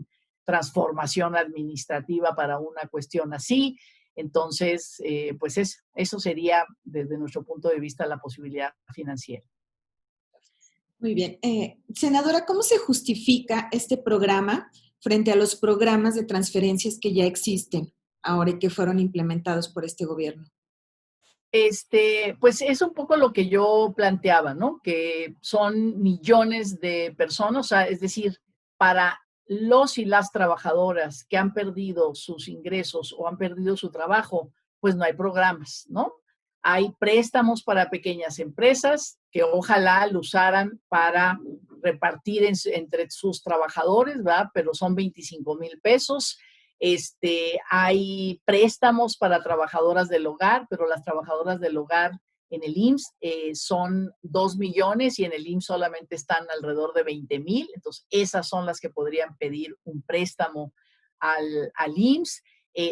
B: transformación administrativa para una cuestión así. Entonces, pues eso sería desde nuestro punto de vista la posibilidad financiera.
C: Muy bien. Senadora, ¿cómo se justifica este programa frente a los programas de transferencias que ya existen ahora y que fueron implementados por este gobierno?
B: Pues es un poco lo que yo planteaba, ¿no? Que son millones de personas, o sea, es decir, para los y las trabajadoras que han perdido sus ingresos o han perdido su trabajo, pues no hay programas, ¿no? Hay préstamos para pequeñas empresas que ojalá lo usaran para repartir entre sus trabajadores, ¿verdad? Pero son 25,000 pesos. Hay préstamos para trabajadoras del hogar, pero las trabajadoras del hogar en el IMSS son 2 millones y en el IMSS solamente están alrededor de 20,000. Entonces, esas son las que podrían pedir un préstamo al IMSS.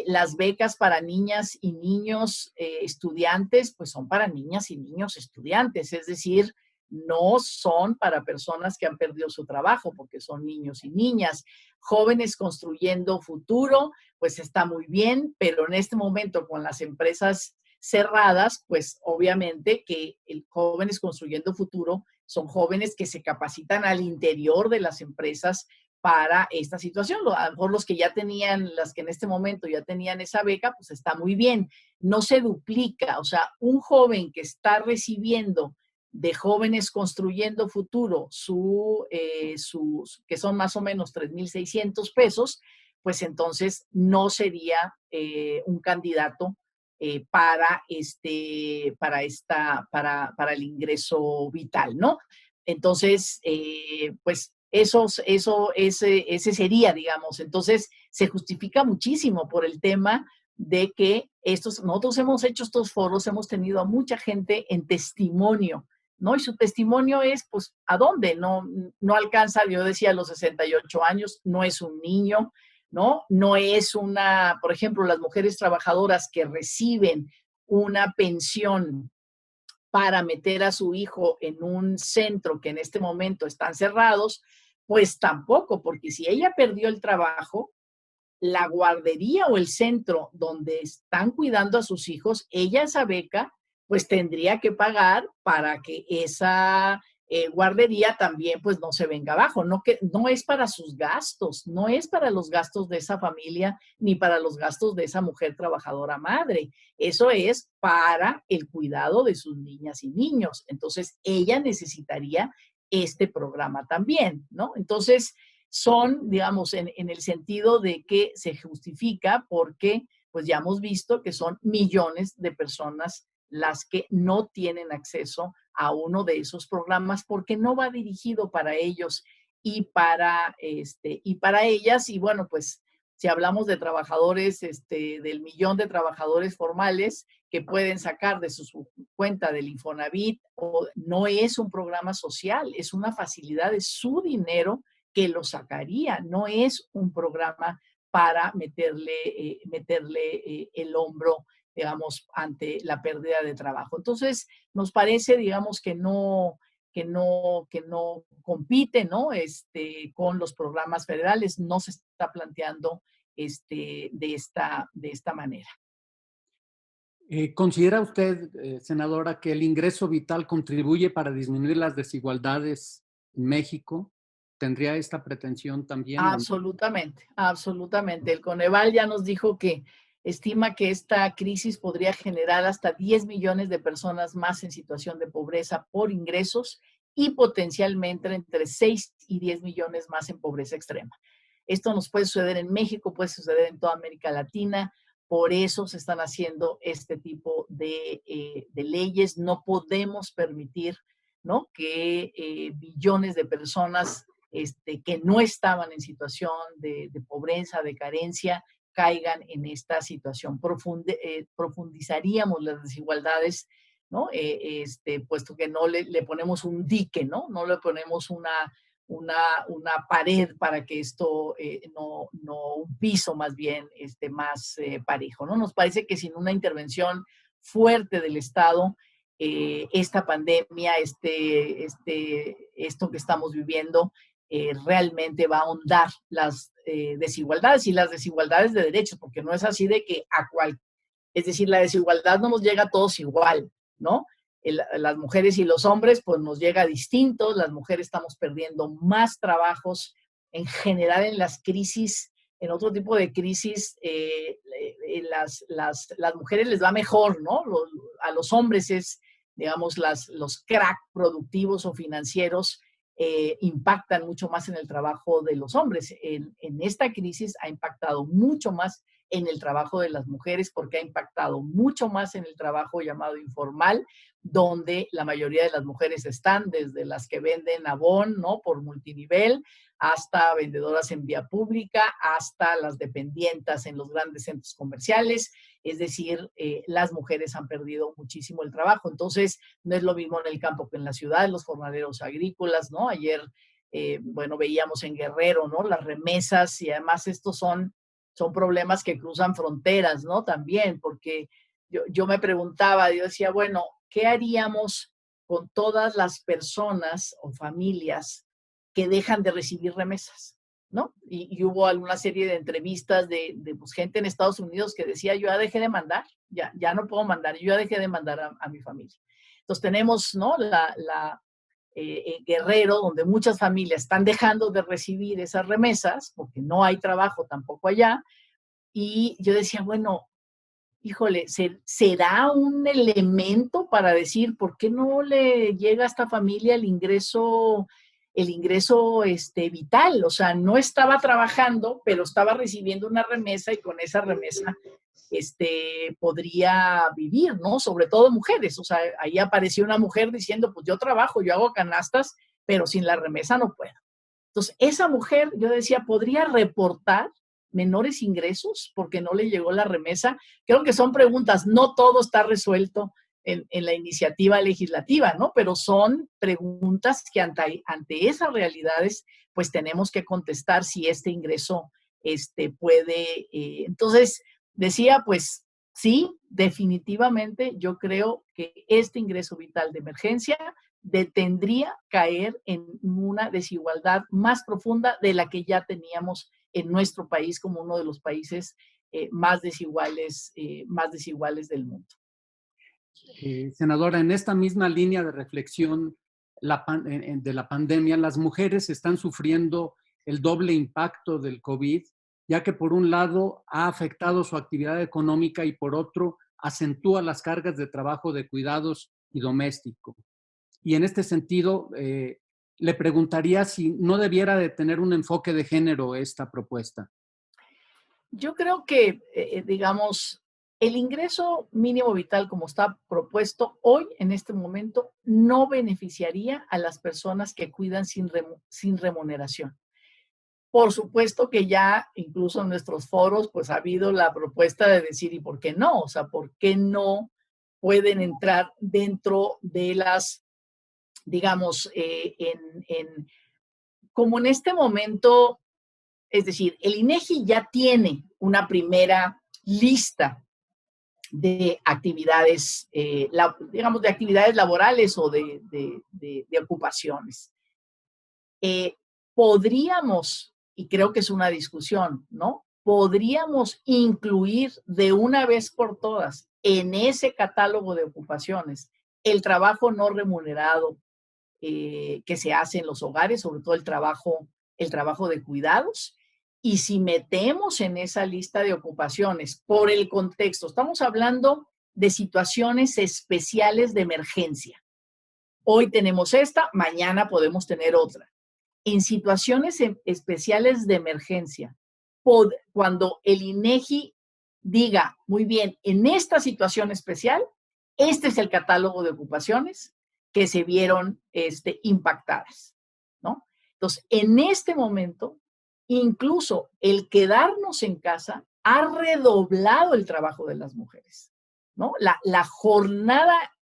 B: Las becas para niñas y niños estudiantes, pues son para niñas y niños estudiantes, es decir, no son para personas que han perdido su trabajo, porque son niños y niñas. Jóvenes construyendo futuro, pues está muy bien, pero en este momento con las empresas cerradas, pues obviamente que el jóvenes construyendo futuro son jóvenes que se capacitan al interior de las empresas para esta situación. A lo mejor los que ya tenían, las que en este momento ya tenían esa beca, pues está muy bien. No se duplica, o sea, un joven que está recibiendo de jóvenes construyendo futuro, que son más o menos 3,600 pesos, pues entonces no sería un candidato para el ingreso vital, ¿no? Entonces, pues ese sería, digamos. Entonces, se justifica muchísimo por el tema de que nosotros hemos hecho estos foros, hemos tenido a mucha gente en testimonio, ¿no? Y su testimonio es, pues, ¿a dónde? No alcanza, yo decía, los 68 años, no es un niño, ¿no? No es por ejemplo, las mujeres trabajadoras que reciben una pensión para meter a su hijo en un centro que en este momento están cerrados, pues tampoco, porque si ella perdió el trabajo, la guardería o el centro donde están cuidando a sus hijos, esa beca, pues tendría que pagar para que esa guardería también pues no se venga abajo. No es para sus gastos, no es para los gastos de esa familia ni para los gastos de esa mujer trabajadora madre. Eso es para el cuidado de sus niñas y niños. Entonces, ella necesitaría este programa también, ¿no? Entonces, son, digamos, en el sentido de que se justifica porque, pues ya hemos visto que son millones de personas las que no tienen acceso a uno de esos programas porque no va dirigido para ellos y para ellas. Y bueno, pues si hablamos de trabajadores, del millón de trabajadores formales que pueden sacar de su cuenta del Infonavit, no es un programa social, es una facilidad de su dinero que lo sacaría, no es un programa para meterle el hombro, digamos, ante la pérdida de trabajo. Entonces, nos parece, digamos, que no compite, ¿no? Con los programas federales, no se está planteando de esta manera.
A: ¿Considera usted, senadora, que el ingreso vital contribuye para disminuir las desigualdades en México? ¿Tendría esta pretensión también?
B: Absolutamente, absolutamente. El Coneval ya nos dijo que estima que esta crisis podría generar hasta 10 millones de personas más en situación de pobreza por ingresos y potencialmente entre 6 y 10 millones más en pobreza extrema. Esto nos puede suceder en México, puede suceder en toda América Latina. Por eso se están haciendo este tipo de leyes. No podemos permitir, ¿no?, que billones de personas que no estaban en situación de pobreza, de carencia, caigan en esta situación. Profundizaríamos las desigualdades, ¿no? Puesto que no le ponemos un dique, ¿no? No le ponemos una pared para que esto, no un piso más bien más parejo, ¿no? Nos parece que sin una intervención fuerte del Estado, esta pandemia, esto que estamos viviendo, realmente va a ahondar las desigualdades y las desigualdades de derechos, porque no es así de que es decir, la desigualdad no nos llega a todos igual, ¿no? las mujeres y los hombres, pues nos llega distinto. Las mujeres estamos perdiendo más trabajos en general en las crisis, en otro tipo de crisis, las mujeres les va mejor, ¿no? A los hombres es, digamos, los crack productivos o financieros impactan mucho más en el trabajo de los hombres. En esta crisis ha impactado mucho más en el trabajo de las mujeres porque ha impactado mucho más en el trabajo llamado informal, donde la mayoría de las mujeres están, desde las que venden Avon, ¿no? Por multinivel, hasta vendedoras en vía pública, hasta las dependientas en los grandes centros comerciales. Es decir, las mujeres han perdido muchísimo el trabajo. Entonces, no es lo mismo en el campo que en la ciudad, los jornaleros agrícolas, ¿no? Ayer, bueno, veíamos en Guerrero, ¿no? Las remesas, y además estos son problemas que cruzan fronteras, ¿no? También, porque yo me preguntaba, yo decía, bueno, ¿qué haríamos con todas las personas o familias que dejan de recibir remesas, ¿no? Y hubo alguna serie de entrevistas de pues, gente en Estados Unidos que decía, yo ya dejé de mandar, ya no puedo mandar, yo ya dejé de mandar a mi familia. Entonces tenemos, ¿no? Guerrero, donde muchas familias están dejando de recibir esas remesas porque no hay trabajo tampoco allá. Y yo decía, bueno, híjole, ¿será un elemento para decir por qué no le llega a esta familia el ingreso vital? O sea, no estaba trabajando, pero estaba recibiendo una remesa y con esa remesa podría vivir, ¿no? Sobre todo mujeres. O sea, ahí apareció una mujer diciendo, pues yo trabajo, yo hago canastas, pero sin la remesa no puedo. Entonces, esa mujer, yo decía, podría reportar menores ingresos porque no le llegó la remesa. Creo que son preguntas, no todo está resuelto en la iniciativa legislativa, ¿no? Pero son preguntas que ante esas realidades, pues tenemos que contestar si este ingreso puede. Entonces, decía, pues sí, definitivamente yo creo que este ingreso vital de emergencia tendría caer en una desigualdad más profunda de la que ya teníamos en nuestro país como uno de los países más desiguales del mundo.
A: Senadora, en esta misma línea de reflexión de la pandemia, las mujeres están sufriendo el doble impacto del COVID, ya que por un lado ha afectado su actividad económica y por otro acentúa las cargas de trabajo de cuidados y doméstico. Y en este sentido, le preguntaría si no debiera de tener un enfoque de género esta propuesta.
B: Yo creo que, digamos, el ingreso mínimo vital como está propuesto hoy, en este momento, no beneficiaría a las personas que cuidan sin remuneración. Por supuesto que ya, incluso en nuestros foros, pues ha habido la propuesta de decir, ¿y por qué no? O sea, ¿por qué no pueden entrar dentro de las, digamos, como en este momento? Es decir, el INEGI ya tiene una primera lista de actividades, digamos, de actividades laborales o de ocupaciones. Podríamos, y creo que es una discusión, ¿no? Podríamos incluir de una vez por todas en ese catálogo de ocupaciones el trabajo no remunerado que se hace en los hogares, sobre todo el trabajo de cuidados. Y si metemos en esa lista de ocupaciones por el contexto, estamos hablando de situaciones especiales de emergencia. Hoy tenemos esta, mañana podemos tener otra. En situaciones especiales de emergencia, cuando el INEGI diga, muy bien, en esta situación especial, este es el catálogo de ocupaciones que se vieron impactadas, ¿no? Entonces, en este momento, incluso el quedarnos en casa ha redoblado el trabajo de las mujeres, ¿no? La jornada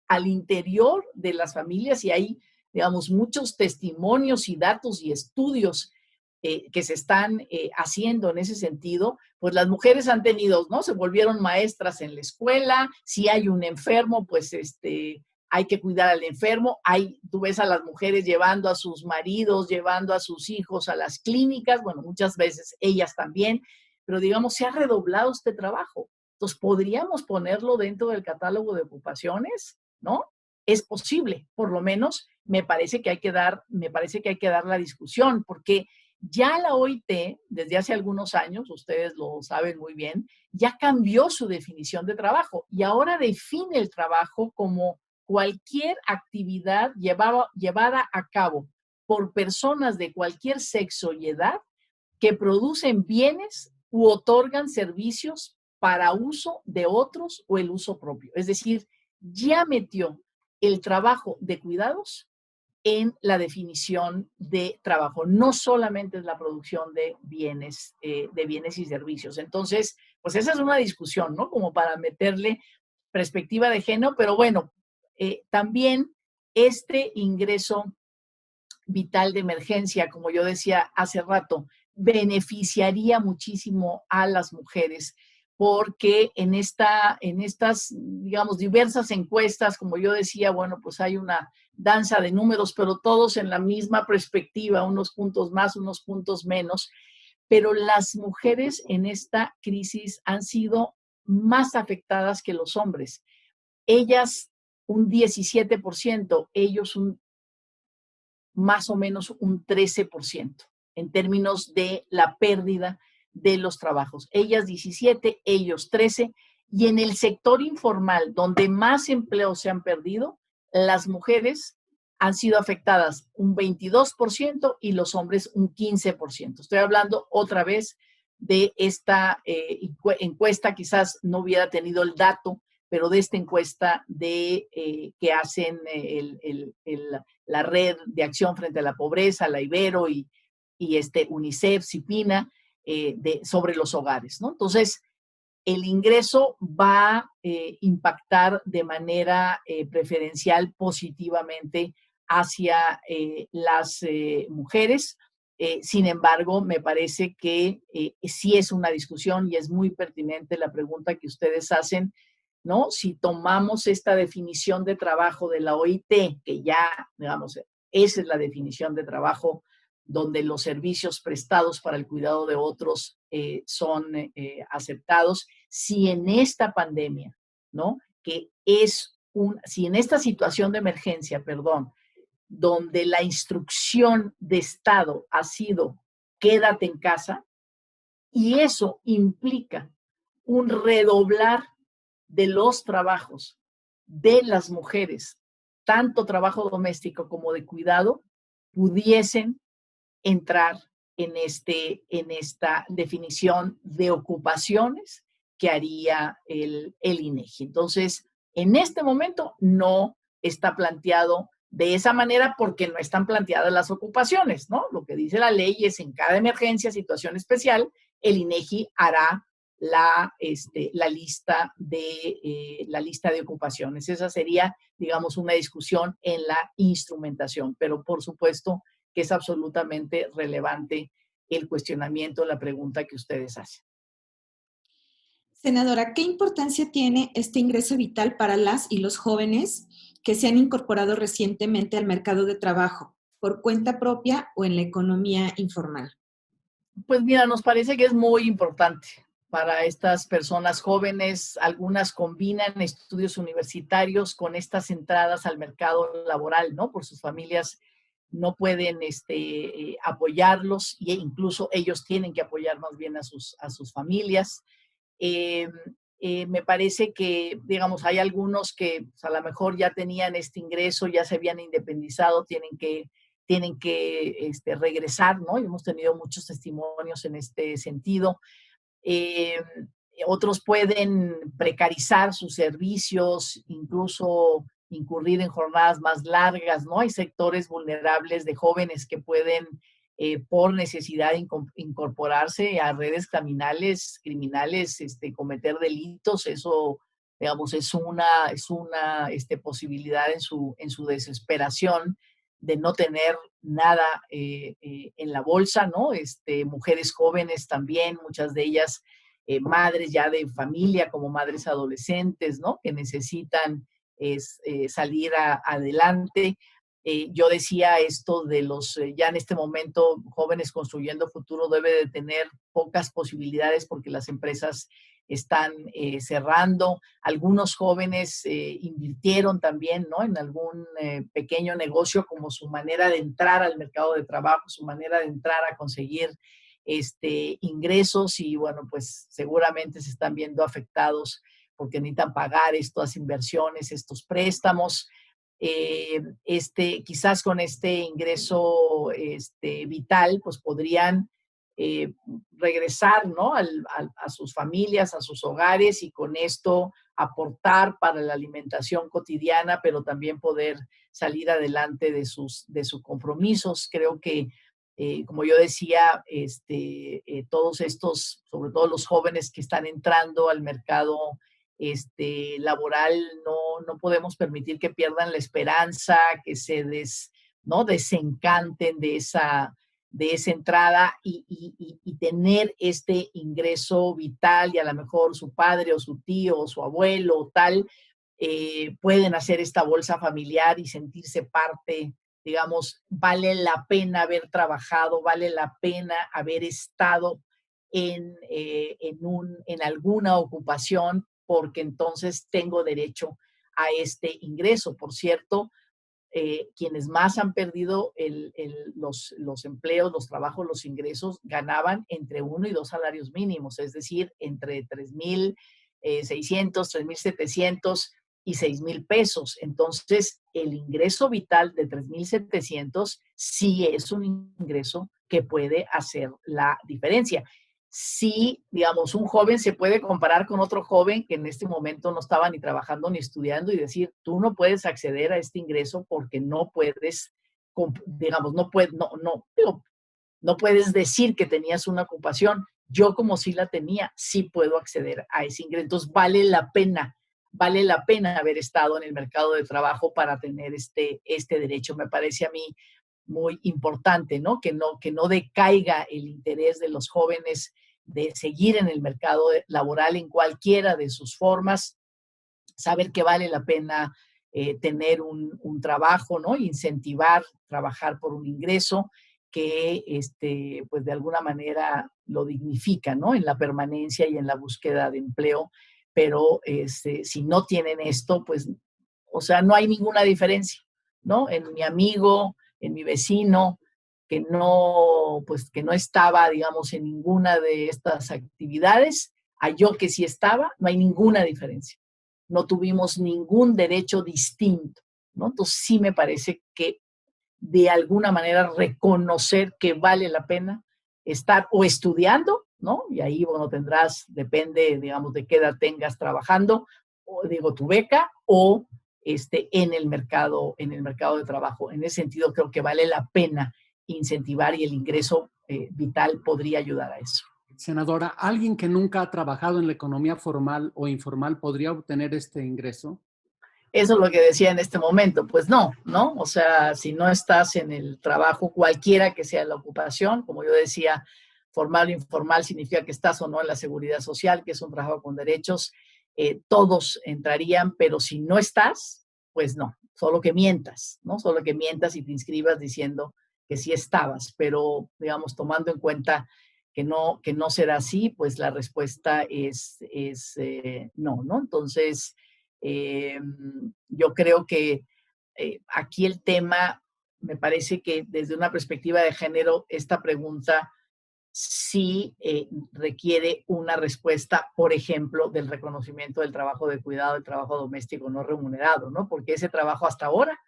B: al interior de las familias, y hay, digamos, muchos testimonios y datos y estudios que se están haciendo en ese sentido, pues las mujeres han tenido, ¿no? Se volvieron maestras en la escuela, si hay un enfermo, pues hay que cuidar al enfermo. Tú ves a las mujeres llevando a sus maridos, llevando a sus hijos a las clínicas, bueno, muchas veces ellas también, pero digamos, se ha redoblado este trabajo. Entonces, podríamos ponerlo dentro del catálogo de ocupaciones, ¿no? es posible, por lo menos me parece que hay que dar la discusión, porque ya la OIT, desde hace algunos años, ustedes lo saben muy bien, ya cambió su definición de trabajo y ahora define el trabajo como cualquier actividad llevada a cabo por personas de cualquier sexo y edad que producen bienes u otorgan servicios para uso de otros o el uso propio. Es decir, ya metió el trabajo de cuidados en la definición de trabajo. No solamente es la producción de bienes y servicios. Entonces, pues esa es una discusión, ¿no? Como para meterle perspectiva de género, pero bueno, también este ingreso vital de emergencia, como yo decía hace rato, beneficiaría muchísimo a las mujeres, porque en estas, digamos, diversas encuestas, como yo decía, bueno, pues hay una danza de números, pero todos en la misma perspectiva, unos puntos más, unos puntos menos, pero las mujeres en esta crisis han sido más afectadas que los hombres. Ellas un 17%, ellos más o menos un 13% en términos de la pérdida de los trabajos. Ellas 17, ellos 13, y en el sector informal, donde más empleos se han perdido, las mujeres han sido afectadas un 22% y los hombres un 15%. Estoy hablando otra vez de esta encuesta, quizás no hubiera tenido el dato, pero de esta encuesta que hacen la Red de Acción frente a la Pobreza, la Ibero y UNICEF, CIPINA, sobre los hogares, ¿no? Entonces, el ingreso va a impactar de manera preferencial positivamente hacia las mujeres. Sin embargo, me parece que sí es una discusión y es muy pertinente la pregunta que ustedes hacen, ¿no? Si tomamos esta definición de trabajo de la OIT, que ya, digamos, esa es la definición de trabajo, donde los servicios prestados para el cuidado de otros son aceptados, si en esta pandemia, ¿no? Si en esta situación de emergencia, perdón, donde la instrucción de Estado ha sido quédate en casa, y eso implica un redoblar de los trabajos de las mujeres, tanto trabajo doméstico como de cuidado, pudiesen entrar en esta definición de ocupaciones que haría el INEGI. Entonces, en este momento no está planteado de esa manera porque no están planteadas las ocupaciones, ¿no? Lo que dice la ley es en cada emergencia, situación especial, el INEGI hará la lista de ocupaciones. Esa sería, digamos, una discusión en la instrumentación, pero por supuesto que es absolutamente relevante el cuestionamiento, la pregunta que ustedes hacen.
C: Senadora, ¿qué importancia tiene este ingreso vital para las y los jóvenes que se han incorporado recientemente al mercado de trabajo, por cuenta propia o en la economía informal?
B: Pues mira, nos parece que es muy importante para estas personas jóvenes. Algunas combinan estudios universitarios con estas entradas al mercado laboral, ¿no? Por sus familias no pueden apoyarlos e incluso ellos tienen que apoyar más bien a sus familias. Eh, Me parece que, digamos, hay algunos que pues, a lo mejor ya tenían este ingreso, ya se habían independizado, tienen que regresar, ¿no? Y hemos tenido muchos testimonios en este sentido. Otros pueden precarizar sus servicios, incluso incurrir en jornadas más largas, ¿no? Hay sectores vulnerables de jóvenes que pueden, por necesidad, incorporarse a redes criminales, cometer delitos. Eso, digamos, es una posibilidad en su desesperación de no tener nada en la bolsa, ¿no? Mujeres jóvenes también, muchas de ellas madres ya de familia, como madres adolescentes, ¿no? Que necesitan salir adelante. Yo decía esto de ya en este momento, jóvenes construyendo futuro debe de tener pocas posibilidades porque las empresas están cerrando. Algunos jóvenes invirtieron también, ¿no?, en algún pequeño negocio como su manera de entrar al mercado de trabajo, su manera de entrar a conseguir ingresos, y bueno, pues seguramente se están viendo afectados porque necesitan pagar estas inversiones, estos préstamos. Quizás con este ingreso vital, pues podrían regresar, ¿no?, a sus familias, a sus hogares, y con esto aportar para la alimentación cotidiana, pero también poder salir adelante de sus compromisos. Creo que, como yo decía, todos estos, sobre todo los jóvenes que están entrando al mercado laboral, no podemos permitir que pierdan la esperanza, que se ¿no?, desencanten de esa entrada, y tener este ingreso vital, y a lo mejor su padre o su tío o su abuelo o tal, pueden hacer esta bolsa familiar y sentirse parte. Digamos, vale la pena haber trabajado, vale la pena haber estado en alguna ocupación, porque entonces tengo derecho a este ingreso. Por cierto, quienes más han perdido los empleos, los trabajos, los ingresos, ganaban entre 1 y 2 salarios mínimos, es decir, entre 3,600, 3,700 y 6,000 pesos. Entonces, el ingreso vital de 3,700 sí es un ingreso que puede hacer la diferencia. Sí, digamos, un joven se puede comparar con otro joven que en este momento no estaba ni trabajando ni estudiando, y decir, tú no puedes acceder a este ingreso porque no puedes, digamos, no puedes decir que tenías una ocupación. Yo, como sí la tenía, sí puedo acceder a ese ingreso. Entonces, vale la pena haber estado en el mercado de trabajo para tener este derecho. Me parece a mí muy importante, ¿no? Que no decaiga el interés de los jóvenes de seguir en el mercado laboral en cualquiera de sus formas, saber que vale la pena tener un trabajo, ¿no? Incentivar, trabajar por un ingreso que, pues de alguna manera lo dignifica, ¿no?, en la permanencia y en la búsqueda de empleo. Pero si no tienen esto, pues, o sea, no hay ninguna diferencia, ¿no? En mi amigo, en mi vecino, pues, que no estaba, digamos, en ninguna de estas actividades, a yo que sí estaba, no hay ninguna diferencia. No tuvimos ningún derecho distinto, ¿no? Entonces, sí me parece que de alguna manera reconocer que vale la pena estar o estudiando, ¿no? Y ahí, bueno, depende, digamos, de qué edad tengas trabajando, o digo, tu beca, o en el mercado de trabajo. En ese sentido, creo que vale la pena incentivar, y el ingreso vital podría ayudar a eso.
A: Senadora, ¿alguien que nunca ha trabajado en la economía formal o informal podría obtener este ingreso?
B: Eso es lo que decía en este momento. Pues no, ¿no? O sea, si no estás en el trabajo, cualquiera que sea la ocupación, como yo decía, formal o informal significa que estás o no en la seguridad social, que es un trabajo con derechos, todos entrarían, pero si no estás, pues no, solo que mientas, ¿no? Solo que mientas y te inscribas diciendo que sí estabas, pero, digamos, tomando en cuenta que no será así, pues la respuesta es no, ¿no? Entonces, yo creo que aquí el tema, me parece que desde una perspectiva de género, esta pregunta sí requiere una respuesta, por ejemplo, del reconocimiento del trabajo de cuidado, del trabajo doméstico no remunerado, ¿no? Porque ese trabajo hasta ahora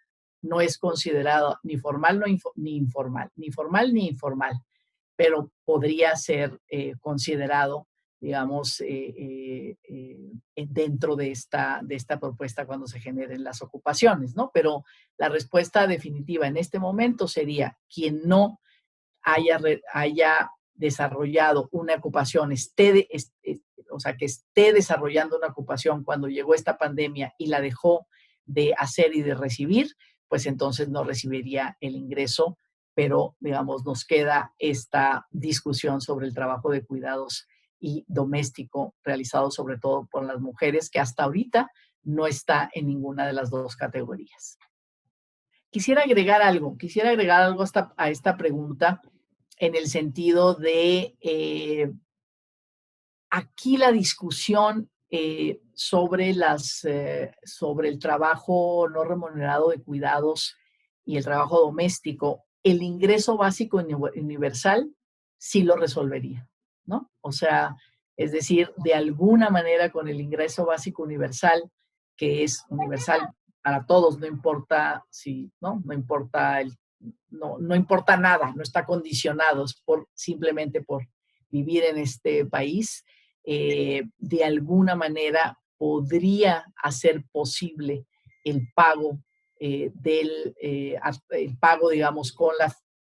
B: no es considerado ni formal ni informal, ni formal ni informal, pero podría ser considerado, digamos, dentro de esta propuesta cuando se generen las ocupaciones, ¿no? Pero la respuesta definitiva en este momento sería: quien no haya desarrollado una ocupación, o sea, que esté desarrollando una ocupación cuando llegó esta pandemia y la dejó de hacer y de recibir, pues entonces no recibiría el ingreso. Pero, digamos, nos queda esta discusión sobre el trabajo de cuidados y doméstico realizado sobre todo por las mujeres, que hasta ahorita no está en ninguna de las dos categorías. Quisiera agregar algo a esta pregunta, en el sentido de aquí la discusión sobre el trabajo no remunerado de cuidados y el trabajo doméstico, el ingreso básico universal sí lo resolvería, ¿no? O sea, es decir, de alguna manera con el ingreso básico universal, que es universal para todos, no importa si, ¿no? No importa no importa nada, no está condicionado, es simplemente por vivir en este país, de alguna manera podría hacer posible el pago el pago, digamos, con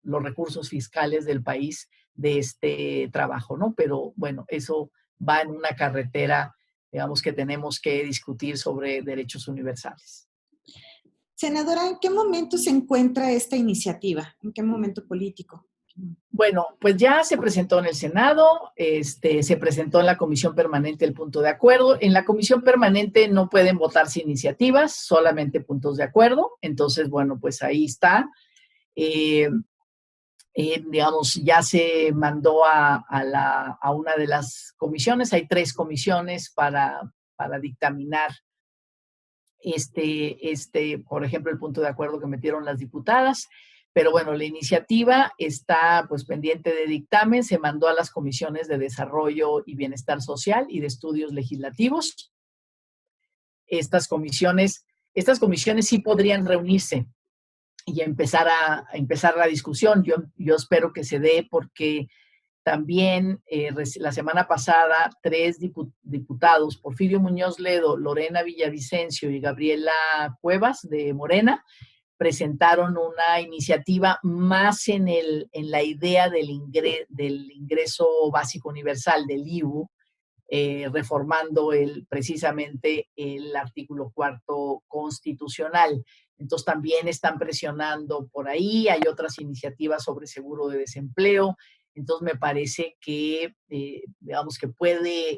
B: los recursos fiscales del país de este trabajo, ¿no? Pero bueno, eso va en una carretera, digamos, que tenemos que discutir sobre derechos universales.
C: Senadora, ¿en qué momento se encuentra esta iniciativa? ¿En qué momento político?
B: Bueno, pues ya se presentó en el Senado, se presentó en la Comisión Permanente el punto de acuerdo. En la Comisión Permanente no pueden votarse iniciativas, solamente puntos de acuerdo. Entonces, bueno, pues ahí está. Digamos, ya se mandó a una de las comisiones. Hay 3 comisiones para dictaminar por ejemplo, el punto de acuerdo que metieron las diputadas. Pero bueno, la iniciativa está pues pendiente de dictamen, se mandó a las comisiones de Desarrollo y Bienestar Social y de Estudios Legislativos. Estas comisiones sí podrían reunirse y empezar la discusión. Yo espero que se dé porque también la semana pasada 3 diputados, Porfirio Muñoz Ledo, Lorena Villavicencio y Gabriela Cuevas de Morena, presentaron una iniciativa más en la idea del ingreso básico universal, del IBU, reformando precisamente el artículo 4 constitucional. Entonces también están presionando por ahí, hay otras iniciativas sobre seguro de desempleo. Entonces me parece que, digamos que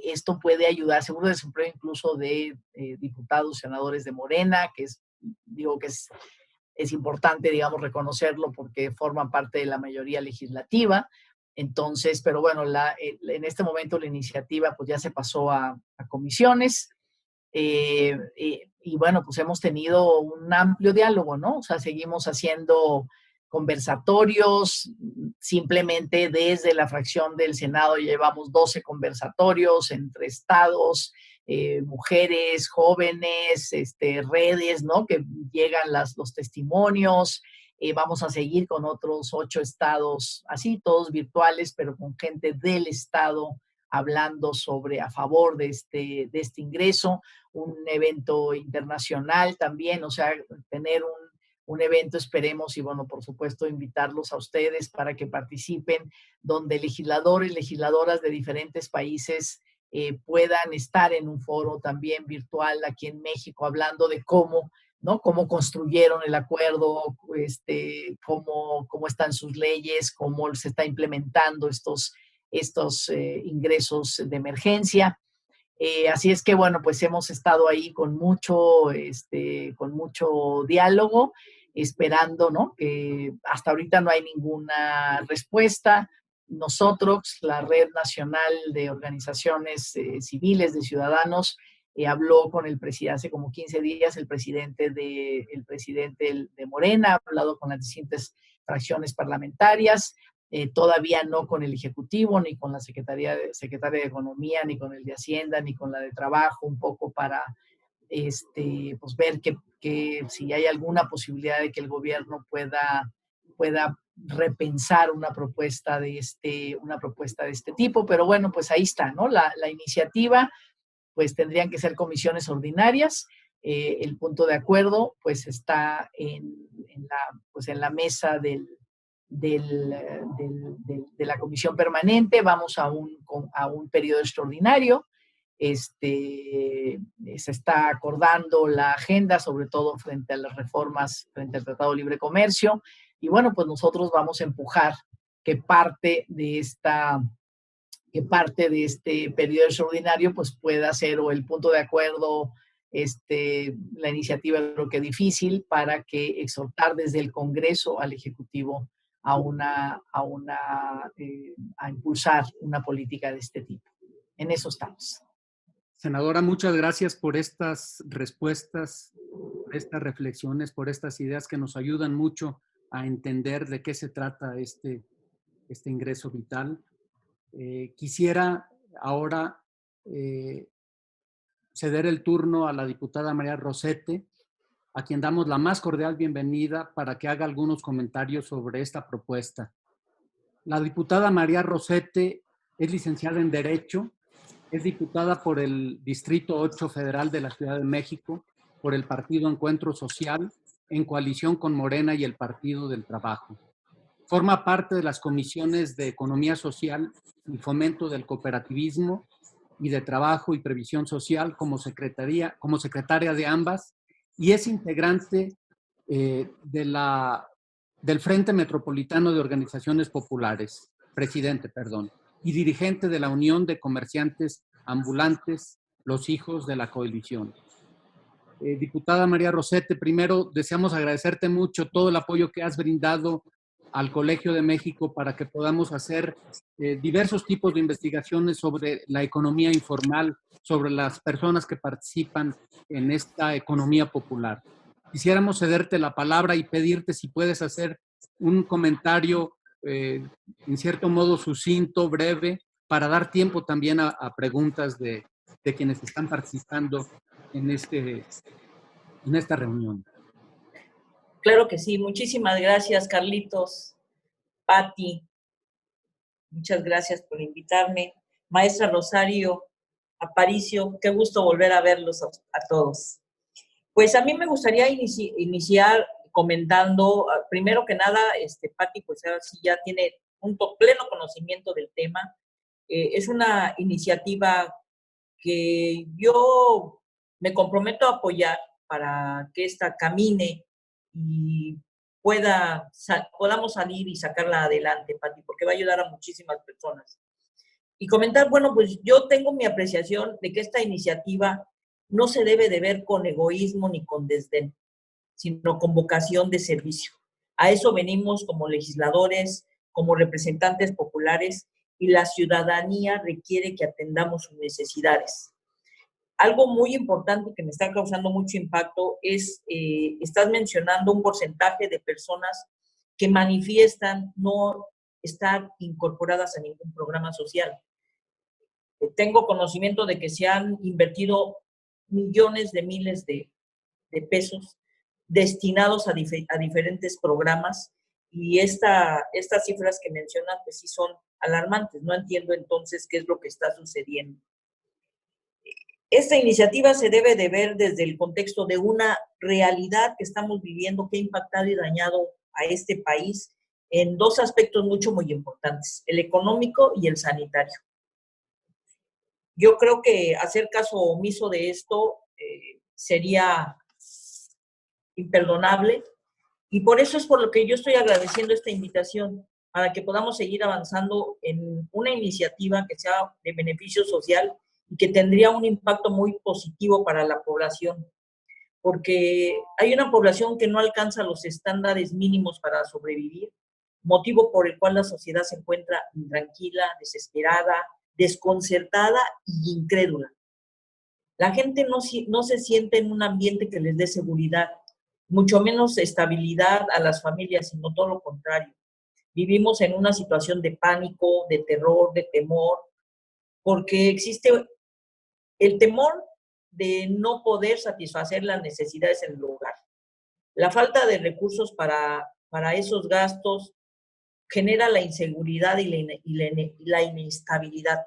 B: esto puede ayudar, seguro de desempleo incluso de diputados, senadores de Morena, que es importante, digamos, reconocerlo porque forman parte de la mayoría legislativa. Entonces, pero bueno, en este momento la iniciativa pues ya se pasó a comisiones y bueno, pues hemos tenido un amplio diálogo, ¿no? O sea, seguimos haciendo conversatorios, simplemente desde la fracción del Senado llevamos 12 conversatorios entre estados, mujeres, jóvenes, redes, ¿no? Que llegan los testimonios. Vamos a seguir con otros 8 estados, así, todos virtuales, pero con gente del estado hablando a favor de este ingreso, un evento internacional también, o sea, tener un evento, esperemos, y bueno, por supuesto, invitarlos a ustedes para que participen, donde legisladores, legisladoras de diferentes países puedan estar en un foro también virtual aquí en México, hablando de cómo, ¿no? Cómo construyeron el acuerdo, cómo están sus leyes, cómo se está implementando estos ingresos de emergencia. Así es que, bueno, pues hemos estado ahí con mucho diálogo, esperando, ¿no? Que hasta ahorita no hay ninguna respuesta. Nosotros, la Red Nacional de Organizaciones Civiles de Ciudadanos, habló con el presidente hace como 15 días, el presidente de Morena, ha hablado con las distintas fracciones parlamentarias, todavía no con el Ejecutivo, ni con la Secretaria de Economía, ni con el de Hacienda, ni con la de Trabajo, un poco para pues ver que si hay alguna posibilidad de que el gobierno pueda repensar una propuesta de este tipo. Pero bueno, pues ahí está, ¿no? La iniciativa, pues tendrían que ser comisiones ordinarias. El punto de acuerdo, pues está en la mesa de la comisión permanente. Vamos a un periodo extraordinario. Se está acordando la agenda, sobre todo frente a las reformas, frente al Tratado de Libre Comercio. Y bueno, pues nosotros vamos a empujar que parte de este periodo extraordinario pues pueda ser o el punto de acuerdo, la iniciativa creo que difícil, para que exhortar desde el Congreso al Ejecutivo a impulsar una política de este tipo. En eso estamos.
A: Senadora, muchas gracias por estas respuestas, por estas reflexiones, por estas ideas que nos ayudan mucho a entender de qué se trata este ingreso vital. Quisiera ahora ceder el turno a la diputada María Rosete, a quien damos la más cordial bienvenida para que haga algunos comentarios sobre esta propuesta. La diputada María Rosete es licenciada en Derecho, es diputada por el Distrito 8 Federal de la Ciudad de México, por el Partido Encuentro Social, en coalición con Morena y el Partido del Trabajo. Forma parte de las comisiones de Economía Social y Fomento del Cooperativismo y de Trabajo y Previsión Social como secretaria de ambas, y es integrante del Frente Metropolitano de Organizaciones Populares, y dirigente de la Unión de Comerciantes Ambulantes, los Hijos de la Coalición. Diputada María Rosete, primero deseamos agradecerte mucho todo el apoyo que has brindado al Colegio de México para que podamos hacer diversos tipos de investigaciones sobre la economía informal, sobre las personas que participan en esta economía popular. Quisiéramos cederte la palabra y pedirte si puedes hacer un comentario en cierto modo sucinto, breve, para dar tiempo también a preguntas de quienes están participando en esta reunión.
D: Claro que sí. Muchísimas gracias, Carlitos, Pati. Muchas gracias por invitarme. Maestra Rosario, Aparicio, qué gusto volver a verlos a todos. Pues a mí me gustaría iniciar comentando, primero que nada, Pati, pues ahora sí ya tiene un pleno conocimiento del tema. Es una iniciativa que yo me comprometo a apoyar para que esta camine y podamos salir y sacarla adelante, Pati, porque va a ayudar a muchísimas personas. Y comentar, bueno, pues yo tengo mi apreciación de que esta iniciativa no se debe de ver con egoísmo ni con desdén, sino con vocación de servicio. A eso venimos como legisladores, como representantes populares, y la ciudadanía requiere que atendamos sus necesidades. Algo muy importante que me está causando mucho impacto es, estás mencionando un porcentaje de personas que manifiestan no estar incorporadas a ningún programa social. Tengo conocimiento de que se han invertido millones de miles de pesos destinados a diferentes programas, y estas cifras que mencionan pues sí son alarmantes. No entiendo entonces qué es lo que está sucediendo. Esta iniciativa se debe de ver desde el contexto de una realidad que estamos viviendo, que ha impactado y dañado a este país en dos aspectos muy importantes, el económico y el sanitario. Yo creo que hacer caso omiso de esto sería imperdonable, y por eso es por lo que yo estoy agradeciendo esta invitación, para que podamos seguir avanzando en una iniciativa que sea de beneficio social y que tendría un impacto muy positivo para la población, porque hay una población que no alcanza los estándares mínimos para sobrevivir, motivo por el cual la sociedad se encuentra intranquila, desesperada, desconcertada y incrédula. La gente no se siente en un ambiente que les dé seguridad, mucho menos estabilidad a las familias, sino todo lo contrario. Vivimos en una situación de pánico, de terror, de temor, porque existe el temor de no poder satisfacer las necesidades en el hogar. La falta de recursos para esos gastos genera la inseguridad y la inestabilidad.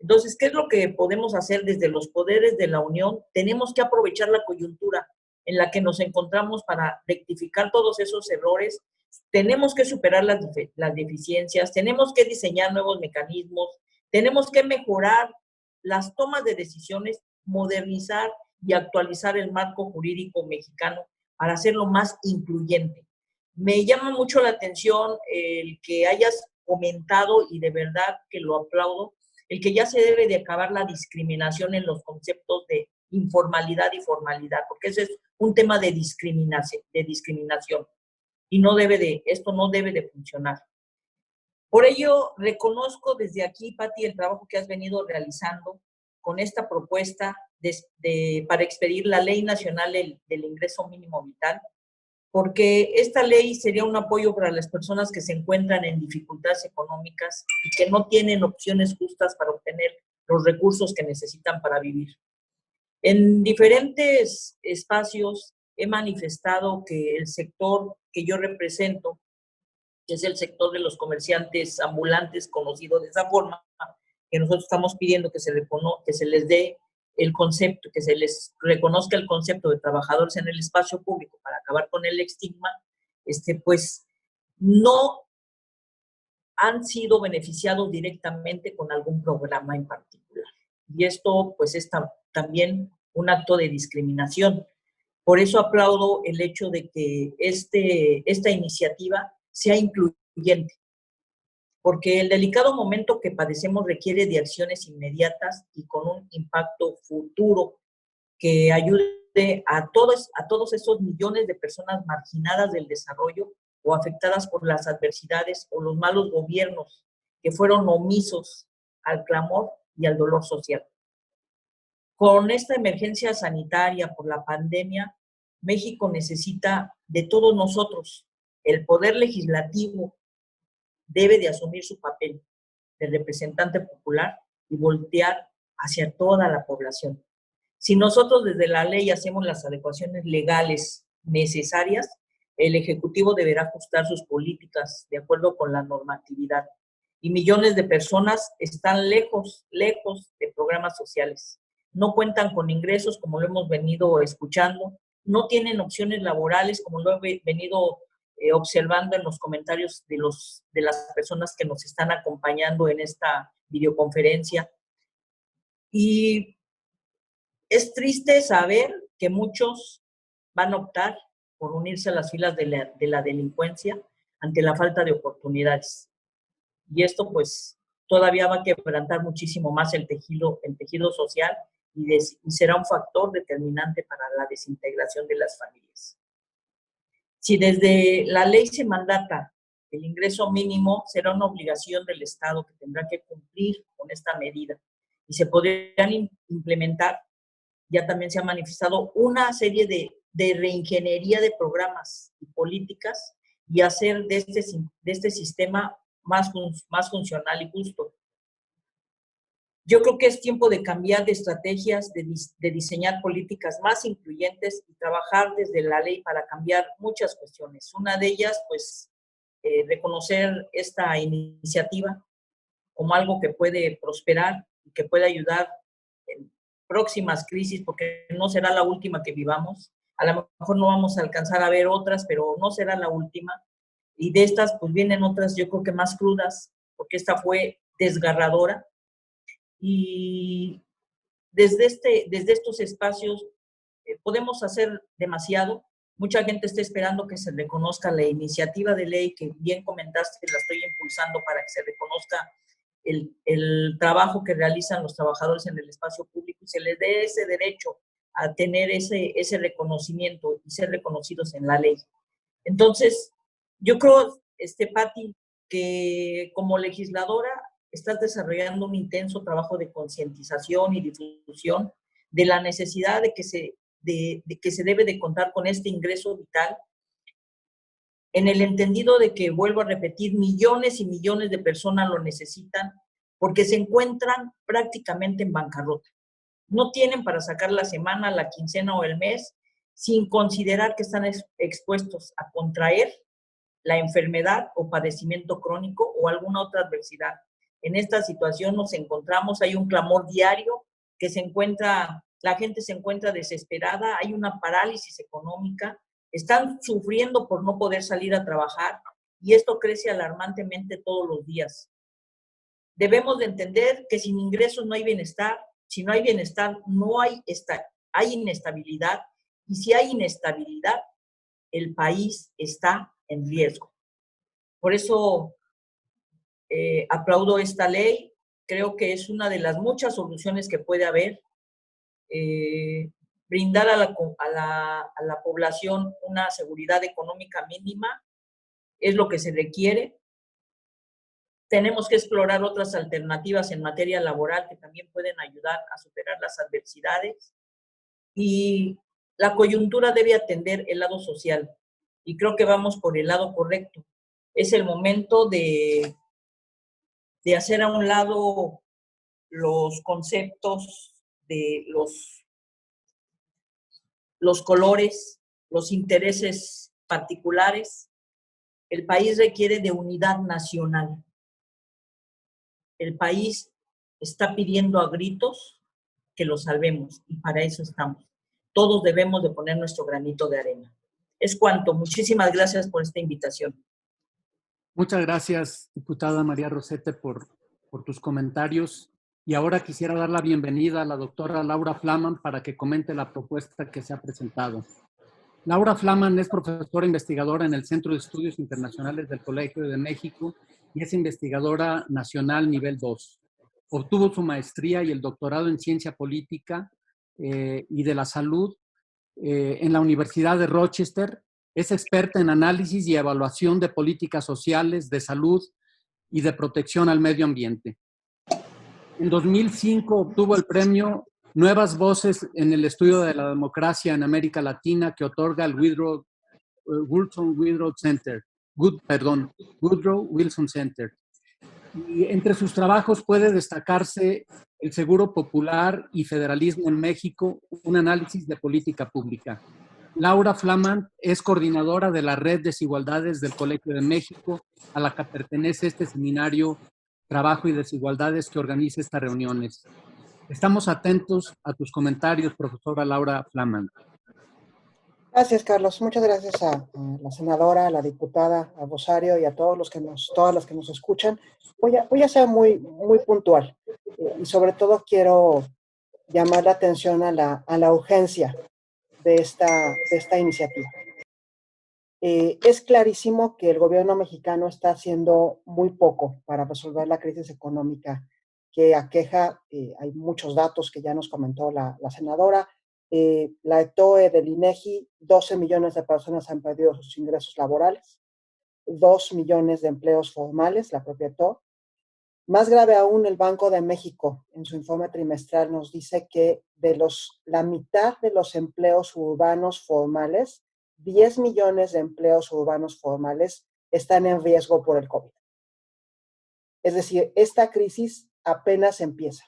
D: Entonces, ¿qué es lo que podemos hacer desde los poderes de la Unión? Tenemos que aprovechar la coyuntura en la que nos encontramos para rectificar todos esos errores. Tenemos que superar las deficiencias, tenemos que diseñar nuevos mecanismos, tenemos que mejorar las tomas de decisiones, modernizar y actualizar el marco jurídico mexicano para hacerlo más incluyente. Me llama mucho la atención el que hayas comentado, y de verdad que lo aplaudo, el que ya se debe de acabar la discriminación en los conceptos de informalidad y formalidad, porque ese es un tema de discriminación y esto no debe de funcionar. Por ello, reconozco desde aquí, Pati, el trabajo que has venido realizando con esta propuesta para expedir la Ley Nacional del Ingreso Mínimo Vital, porque esta ley sería un apoyo para las personas que se encuentran en dificultades económicas y que no tienen opciones justas para obtener los recursos que necesitan para vivir. En diferentes espacios he manifestado que el sector que yo represento, que es el sector de los comerciantes ambulantes, conocido de esa forma, que nosotros estamos pidiendo que se les dé el concepto, que se les reconozca el concepto de trabajadores en el espacio público para acabar con el estigma, pues no han sido beneficiados directamente con algún programa en particular. Y esto pues es también un acto de discriminación. Por eso aplaudo el hecho de que esta iniciativa sea incluyente, porque el delicado momento que padecemos requiere de acciones inmediatas y con un impacto futuro que ayude a todos esos millones de personas marginadas del desarrollo o afectadas por las adversidades o los malos gobiernos que fueron omisos al clamor y al dolor social. Con esta emergencia sanitaria por la pandemia, México necesita de todos nosotros. El poder legislativo debe de asumir su papel de representante popular y voltear hacia toda la población. Si nosotros desde la ley hacemos las adecuaciones legales necesarias, el Ejecutivo deberá ajustar sus políticas de acuerdo con la normatividad. Y millones de personas están lejos de programas sociales. No cuentan con ingresos, como lo hemos venido escuchando, no tienen opciones laborales, como lo he venido observando en los comentarios de las personas que nos están acompañando en esta videoconferencia. Y es triste saber que muchos van a optar por unirse a las filas de la delincuencia ante la falta de oportunidades. Y esto pues todavía va a quebrantar muchísimo más el tejido social y será un factor determinante para la desintegración de las familias. Si desde la ley se mandata el ingreso mínimo, será una obligación del Estado que tendrá que cumplir con esta medida y se podrían implementar. Ya también se ha manifestado una serie de reingeniería de programas y políticas y hacer de este sistema más funcional y justo. Yo creo que es tiempo de cambiar de estrategias, de diseñar políticas más incluyentes y trabajar desde la ley para cambiar muchas cuestiones. Una de ellas, pues, reconocer esta iniciativa como algo que puede prosperar y que puede ayudar en próximas crisis, porque no será la última que vivamos. A lo mejor no vamos a alcanzar a ver otras, pero no será la última. Y de estas, pues vienen otras, yo creo que más crudas, porque esta fue desgarradora. Y desde estos espacios podemos hacer demasiado. Mucha gente está esperando que se reconozca la iniciativa de ley que bien comentaste, la estoy impulsando para que se reconozca el trabajo que realizan los trabajadores en el espacio público y se les dé ese derecho a tener ese reconocimiento y ser reconocidos en la ley. Entonces, yo creo, Pati, que como legisladora estás desarrollando un intenso trabajo de concientización y difusión de la necesidad de que se debe de contar con este ingreso vital, en el entendido de que, vuelvo a repetir, millones y millones de personas lo necesitan porque se encuentran prácticamente en bancarrota. No tienen para sacar la semana, la quincena o el mes, sin considerar que están expuestos a contraer la enfermedad o padecimiento crónico o alguna otra adversidad. En esta situación nos encontramos, hay un clamor diario que la gente se encuentra desesperada, hay una parálisis económica, están sufriendo por no poder salir a trabajar y esto crece alarmantemente todos los días. Debemos de entender que sin ingresos no hay bienestar, si no hay bienestar hay inestabilidad y si hay inestabilidad, el país está en riesgo. Por eso aplaudo esta ley, creo que es una de las muchas soluciones que puede haber. Brindar a la población una seguridad económica mínima es lo que se requiere. Tenemos que explorar otras alternativas en materia laboral que también pueden ayudar a superar las adversidades. Y la coyuntura debe atender el lado social. Y creo que vamos por el lado correcto. Es el momento de hacer a un lado los conceptos de los colores, los intereses particulares. El país requiere de unidad nacional. El país está pidiendo a gritos que lo salvemos y para eso estamos. Todos debemos de poner nuestro granito de arena. Es cuanto. Muchísimas gracias por esta invitación.
A: Muchas gracias, diputada María Rosete, por tus comentarios. Y ahora quisiera dar la bienvenida a la doctora Laura Flaman para que comente la propuesta que se ha presentado. Laura Flaman es profesora investigadora en el Centro de Estudios Internacionales del Colegio de México y es investigadora nacional nivel 2. Obtuvo su maestría y el doctorado en Ciencia Política y de la Salud en la Universidad de Rochester. Es experta en análisis y evaluación de políticas sociales, de salud y de protección al medio ambiente. En 2005 obtuvo el premio Nuevas Voces en el Estudio de la Democracia en América Latina que otorga el Woodrow Wilson Center. Y entre sus trabajos puede destacarse el Seguro Popular y Federalismo en México, un análisis de política pública. Laura Flaman es coordinadora de la Red Desigualdades del Colegio de México, a la que pertenece este seminario Trabajo y Desigualdades que organiza estas reuniones. Estamos atentos a tus comentarios, profesora Laura Flaman.
E: Gracias, Carlos. Muchas gracias a la senadora, a la diputada, a Rosario y a todos todas las que nos escuchan. Voy a ser muy puntual y sobre todo quiero llamar la atención a la urgencia de esta iniciativa. Es clarísimo que el gobierno mexicano está haciendo muy poco para resolver la crisis económica que aqueja. Hay muchos datos que ya nos comentó la senadora. La ETOE del INEGI, 12 millones de personas han perdido sus ingresos laborales, 2 millones de empleos formales, la propia ETOE. Más grave aún, el Banco de México, en su informe trimestral, nos dice que la mitad de los empleos urbanos formales, 10 millones de empleos urbanos formales, están en riesgo por el COVID. Es decir, esta crisis apenas empieza.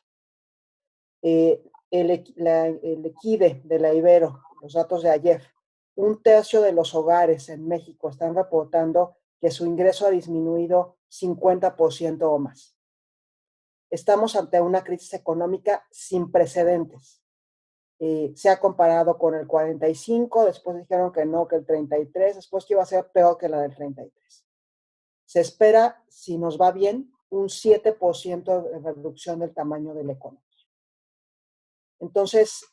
E: El EQUIDE de la Ibero, los datos de ayer, 1/3 de los hogares en México están reportando que su ingreso ha disminuido 50% o más. Estamos ante una crisis económica sin precedentes. Se ha comparado con el 45, después dijeron que no, que el 33, después que iba a ser peor que la del 33. Se espera, si nos va bien, un 7% de reducción del tamaño de la economía. Entonces,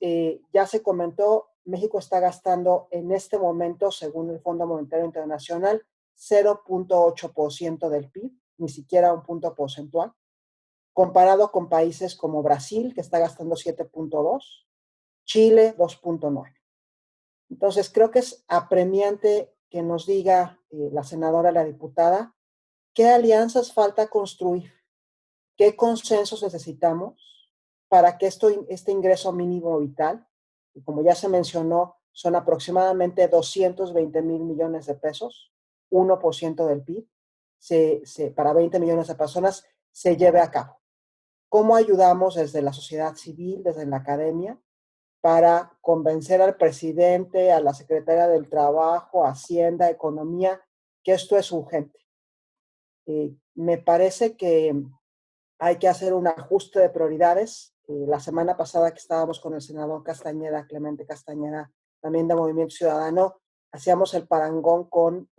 E: ya se comentó, México está gastando en este momento, según el Fondo Monetario Internacional, 0.8% del PIB, ni siquiera un punto porcentual, comparado con países como Brasil, que está gastando 7.2%, Chile 2.9%. Entonces, creo que es apremiante que nos diga la senadora, la diputada, qué alianzas falta construir, qué consensos necesitamos para que este ingreso mínimo vital, y como ya se mencionó, son aproximadamente 220,000 millones de pesos, 1% del PIB, para 20 millones de personas, se lleve a cabo. ¿Cómo ayudamos desde la sociedad civil, desde la academia, para convencer al presidente, a la secretaria del Trabajo, Hacienda, Economía, que esto es urgente? Me parece que hay que hacer un ajuste de prioridades. La semana pasada que estábamos con el senador Castañeda, Clemente Castañeda, también de Movimiento Ciudadano, hacíamos el parangón con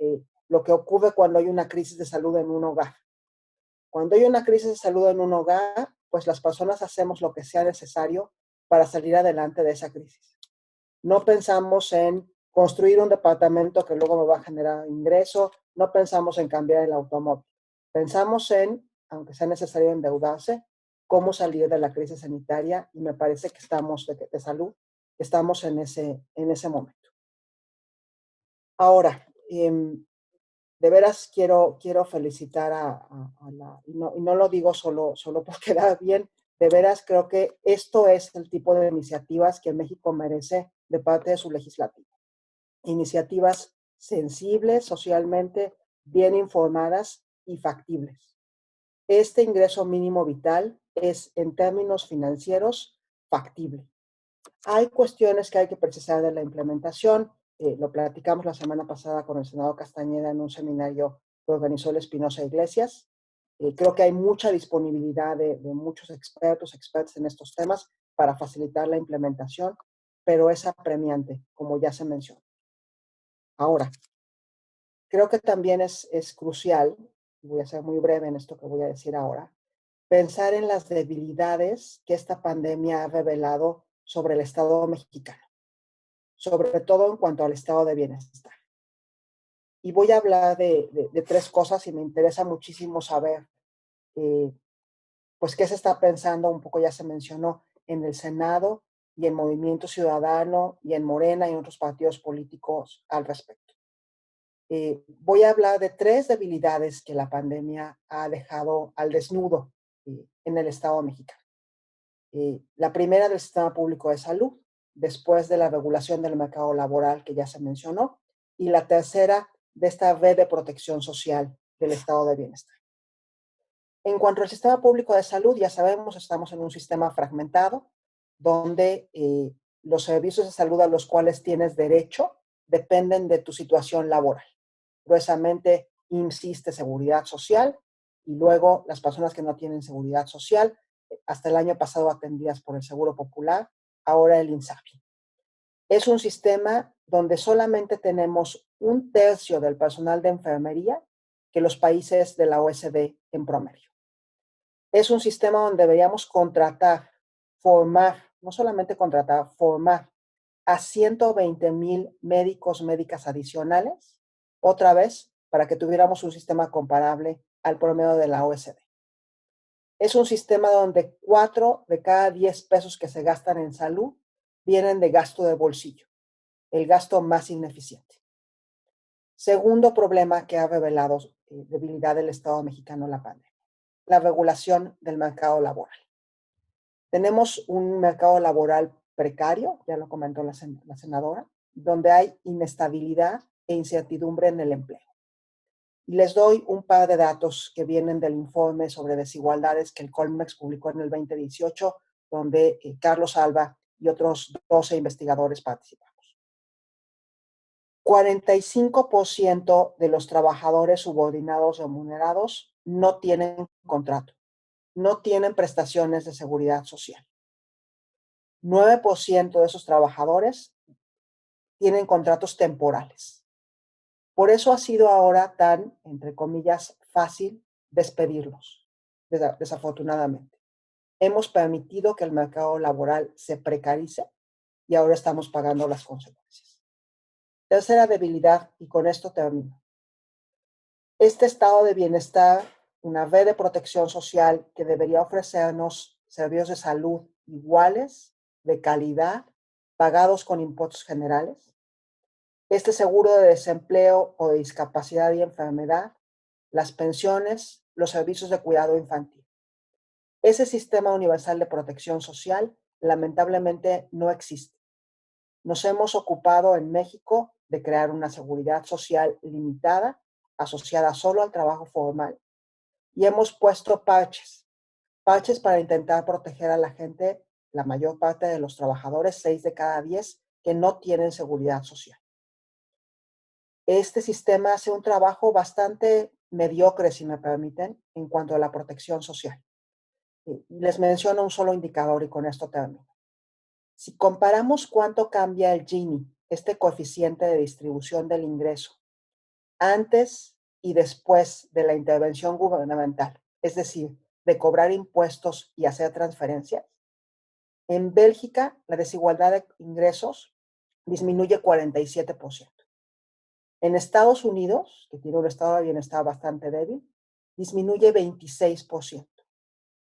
E: lo que ocurre cuando hay una crisis de salud en un hogar. Cuando hay una crisis de salud en un hogar, pues las personas hacemos lo que sea necesario para salir adelante de esa crisis. No pensamos en construir un departamento que luego me va a generar ingreso, no pensamos en cambiar el automóvil. Pensamos en, aunque sea necesario endeudarse, cómo salir de la crisis sanitaria, y me parece que estamos de salud, estamos en ese momento. Ahora, de veras quiero felicitar y no lo digo solo por quedar bien, de veras creo que esto es el tipo de iniciativas que México merece de parte de su legislativo. Iniciativas sensibles socialmente, bien informadas y factibles. Este ingreso mínimo vital es, en términos financieros, factible. Hay cuestiones que hay que precisar de la implementación. Lo platicamos la semana pasada con el senador Castañeda en un seminario que organizó el Espinosa Iglesias. Creo que hay mucha disponibilidad de muchos expertos en estos temas para facilitar la implementación, pero es apremiante, como ya se mencionó. Ahora, creo que también es crucial, voy a ser muy breve en esto que voy a decir ahora, pensar en las debilidades que esta pandemia ha revelado sobre el Estado mexicano, sobre todo en cuanto al estado de bienestar. Y voy a hablar de tres cosas y me interesa muchísimo saber, pues, qué se está pensando, un poco ya se mencionó, en el Senado y en Movimiento Ciudadano y en Morena y en otros partidos políticos al respecto. Voy a hablar de tres debilidades que la pandemia ha dejado al desnudo en el Estado mexicano. La primera del sistema público de salud, después de la regulación del mercado laboral que ya se mencionó, y la tercera de esta red de protección social del estado de bienestar. En cuanto al sistema público de salud, ya sabemos, estamos en un sistema fragmentado, donde los servicios de salud a los cuales tienes derecho dependen de tu situación laboral. Gruesamente, insiste seguridad social, y luego las personas que no tienen seguridad social, hasta el año pasado atendidas por el Seguro Popular, ahora el INSABI. Es un sistema donde solamente tenemos 1/3 del personal de enfermería que los países de la OECD en promedio. Es un sistema donde deberíamos contratar, formar, no solamente contratar, formar a 120,000 médicos, médicas adicionales, otra vez, para que tuviéramos un sistema comparable al promedio de la OECD. Es un sistema donde 4 de cada 10 pesos que se gastan en salud vienen de gasto de bolsillo, el gasto más ineficiente. Segundo problema que ha revelado debilidad del Estado mexicano en la pandemia, la regulación del mercado laboral. Tenemos un mercado laboral precario, ya lo comentó la senadora, donde hay inestabilidad e incertidumbre en el empleo. Y les doy un par de datos que vienen del informe sobre desigualdades que el Colmex publicó en el 2018, donde Carlos Alba y otros 12 investigadores participamos. 45% de los trabajadores subordinados remunerados no tienen contrato, no tienen prestaciones de seguridad social. 9% de esos trabajadores tienen contratos temporales. Por eso ha sido ahora tan, entre comillas, fácil despedirlos, desafortunadamente. Hemos permitido que el mercado laboral se precarice y ahora estamos pagando las consecuencias. Tercera debilidad, y con esto termino. Este estado de bienestar, una red de protección social que debería ofrecernos servicios de salud iguales, de calidad, pagados con impuestos generales. Este seguro de desempleo o de discapacidad y enfermedad, las pensiones, los servicios de cuidado infantil. Ese sistema universal de protección social lamentablemente no existe. Nos hemos ocupado en México de crear una seguridad social limitada, asociada solo al trabajo formal, y hemos puesto parches para intentar proteger a la gente, la mayor parte de los trabajadores, 6 de cada 10, que no tienen seguridad social. Este sistema hace un trabajo bastante mediocre, si me permiten, en cuanto a la protección social. Les menciono un solo indicador y con esto termino. Si comparamos cuánto cambia el Gini, este coeficiente de distribución del ingreso, antes y después de la intervención gubernamental, es decir, de cobrar impuestos y hacer transferencias, en Bélgica la desigualdad de ingresos disminuye 47%. En Estados Unidos, que tiene un estado de bienestar bastante débil, disminuye 26%.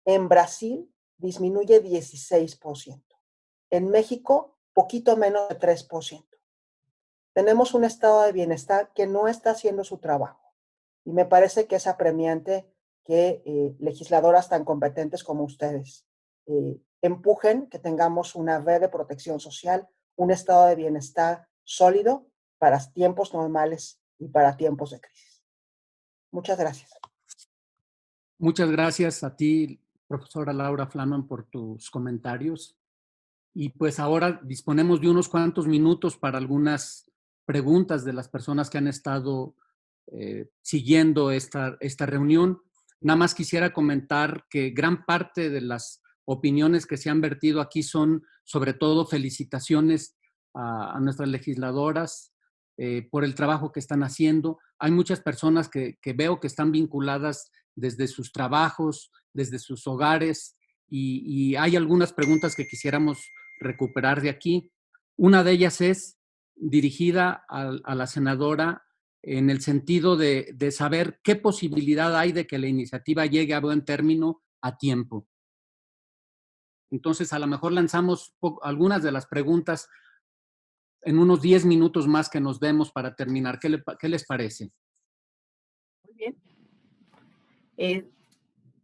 E: En Brasil, disminuye 16%. En México, poquito menos de 3%. Tenemos un estado de bienestar que no está haciendo su trabajo. Y me parece que es apremiante que legisladoras tan competentes como ustedes empujen que tengamos una red de protección social, un estado de bienestar sólido para tiempos normales y para tiempos de crisis. Muchas gracias.
A: Muchas gracias a ti, profesora Laura Flaman, por tus comentarios. Y pues ahora disponemos de unos cuantos minutos para algunas preguntas de las personas que han estado siguiendo esta reunión. Nada más quisiera comentar que gran parte de las opiniones que se han vertido aquí son sobre todo felicitaciones a nuestras legisladoras por el trabajo que están haciendo. Hay muchas personas que veo que están vinculadas desde sus trabajos, desde sus hogares, y hay algunas preguntas que quisiéramos recuperar de aquí. Una de ellas es dirigida a la senadora en el sentido de saber qué posibilidad hay de que la iniciativa llegue a buen término a tiempo. Entonces, a lo mejor lanzamos algunas de las preguntas en unos 10 minutos más que nos demos para terminar. ¿Qué les parece?
B: Muy bien.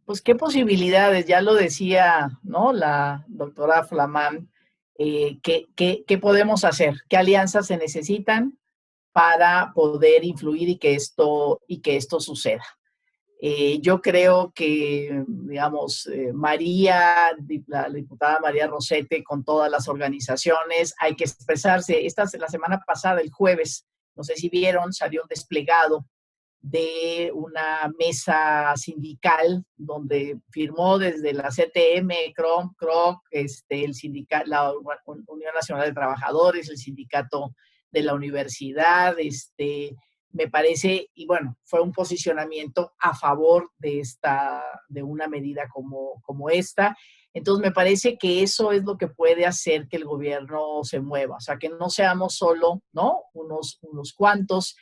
B: Pues qué posibilidades, ya lo decía, ¿no? La doctora Flaman, ¿qué podemos hacer? ¿Qué alianzas se necesitan para poder influir y que esto suceda? Yo creo que, digamos, la diputada María Rosete, con todas las organizaciones, hay que expresarse. La semana pasada, el jueves, no sé si vieron, salió un desplegado de una mesa sindical donde firmó desde la CTM, CROC, el sindicato, la Unión Nacional de Trabajadores, el sindicato de la universidad, me parece, y bueno, fue un posicionamiento a favor de una medida como esta. Entonces, me parece que eso es lo que puede hacer que el gobierno se mueva, o sea, que no seamos solo, ¿no? Unos cuantos.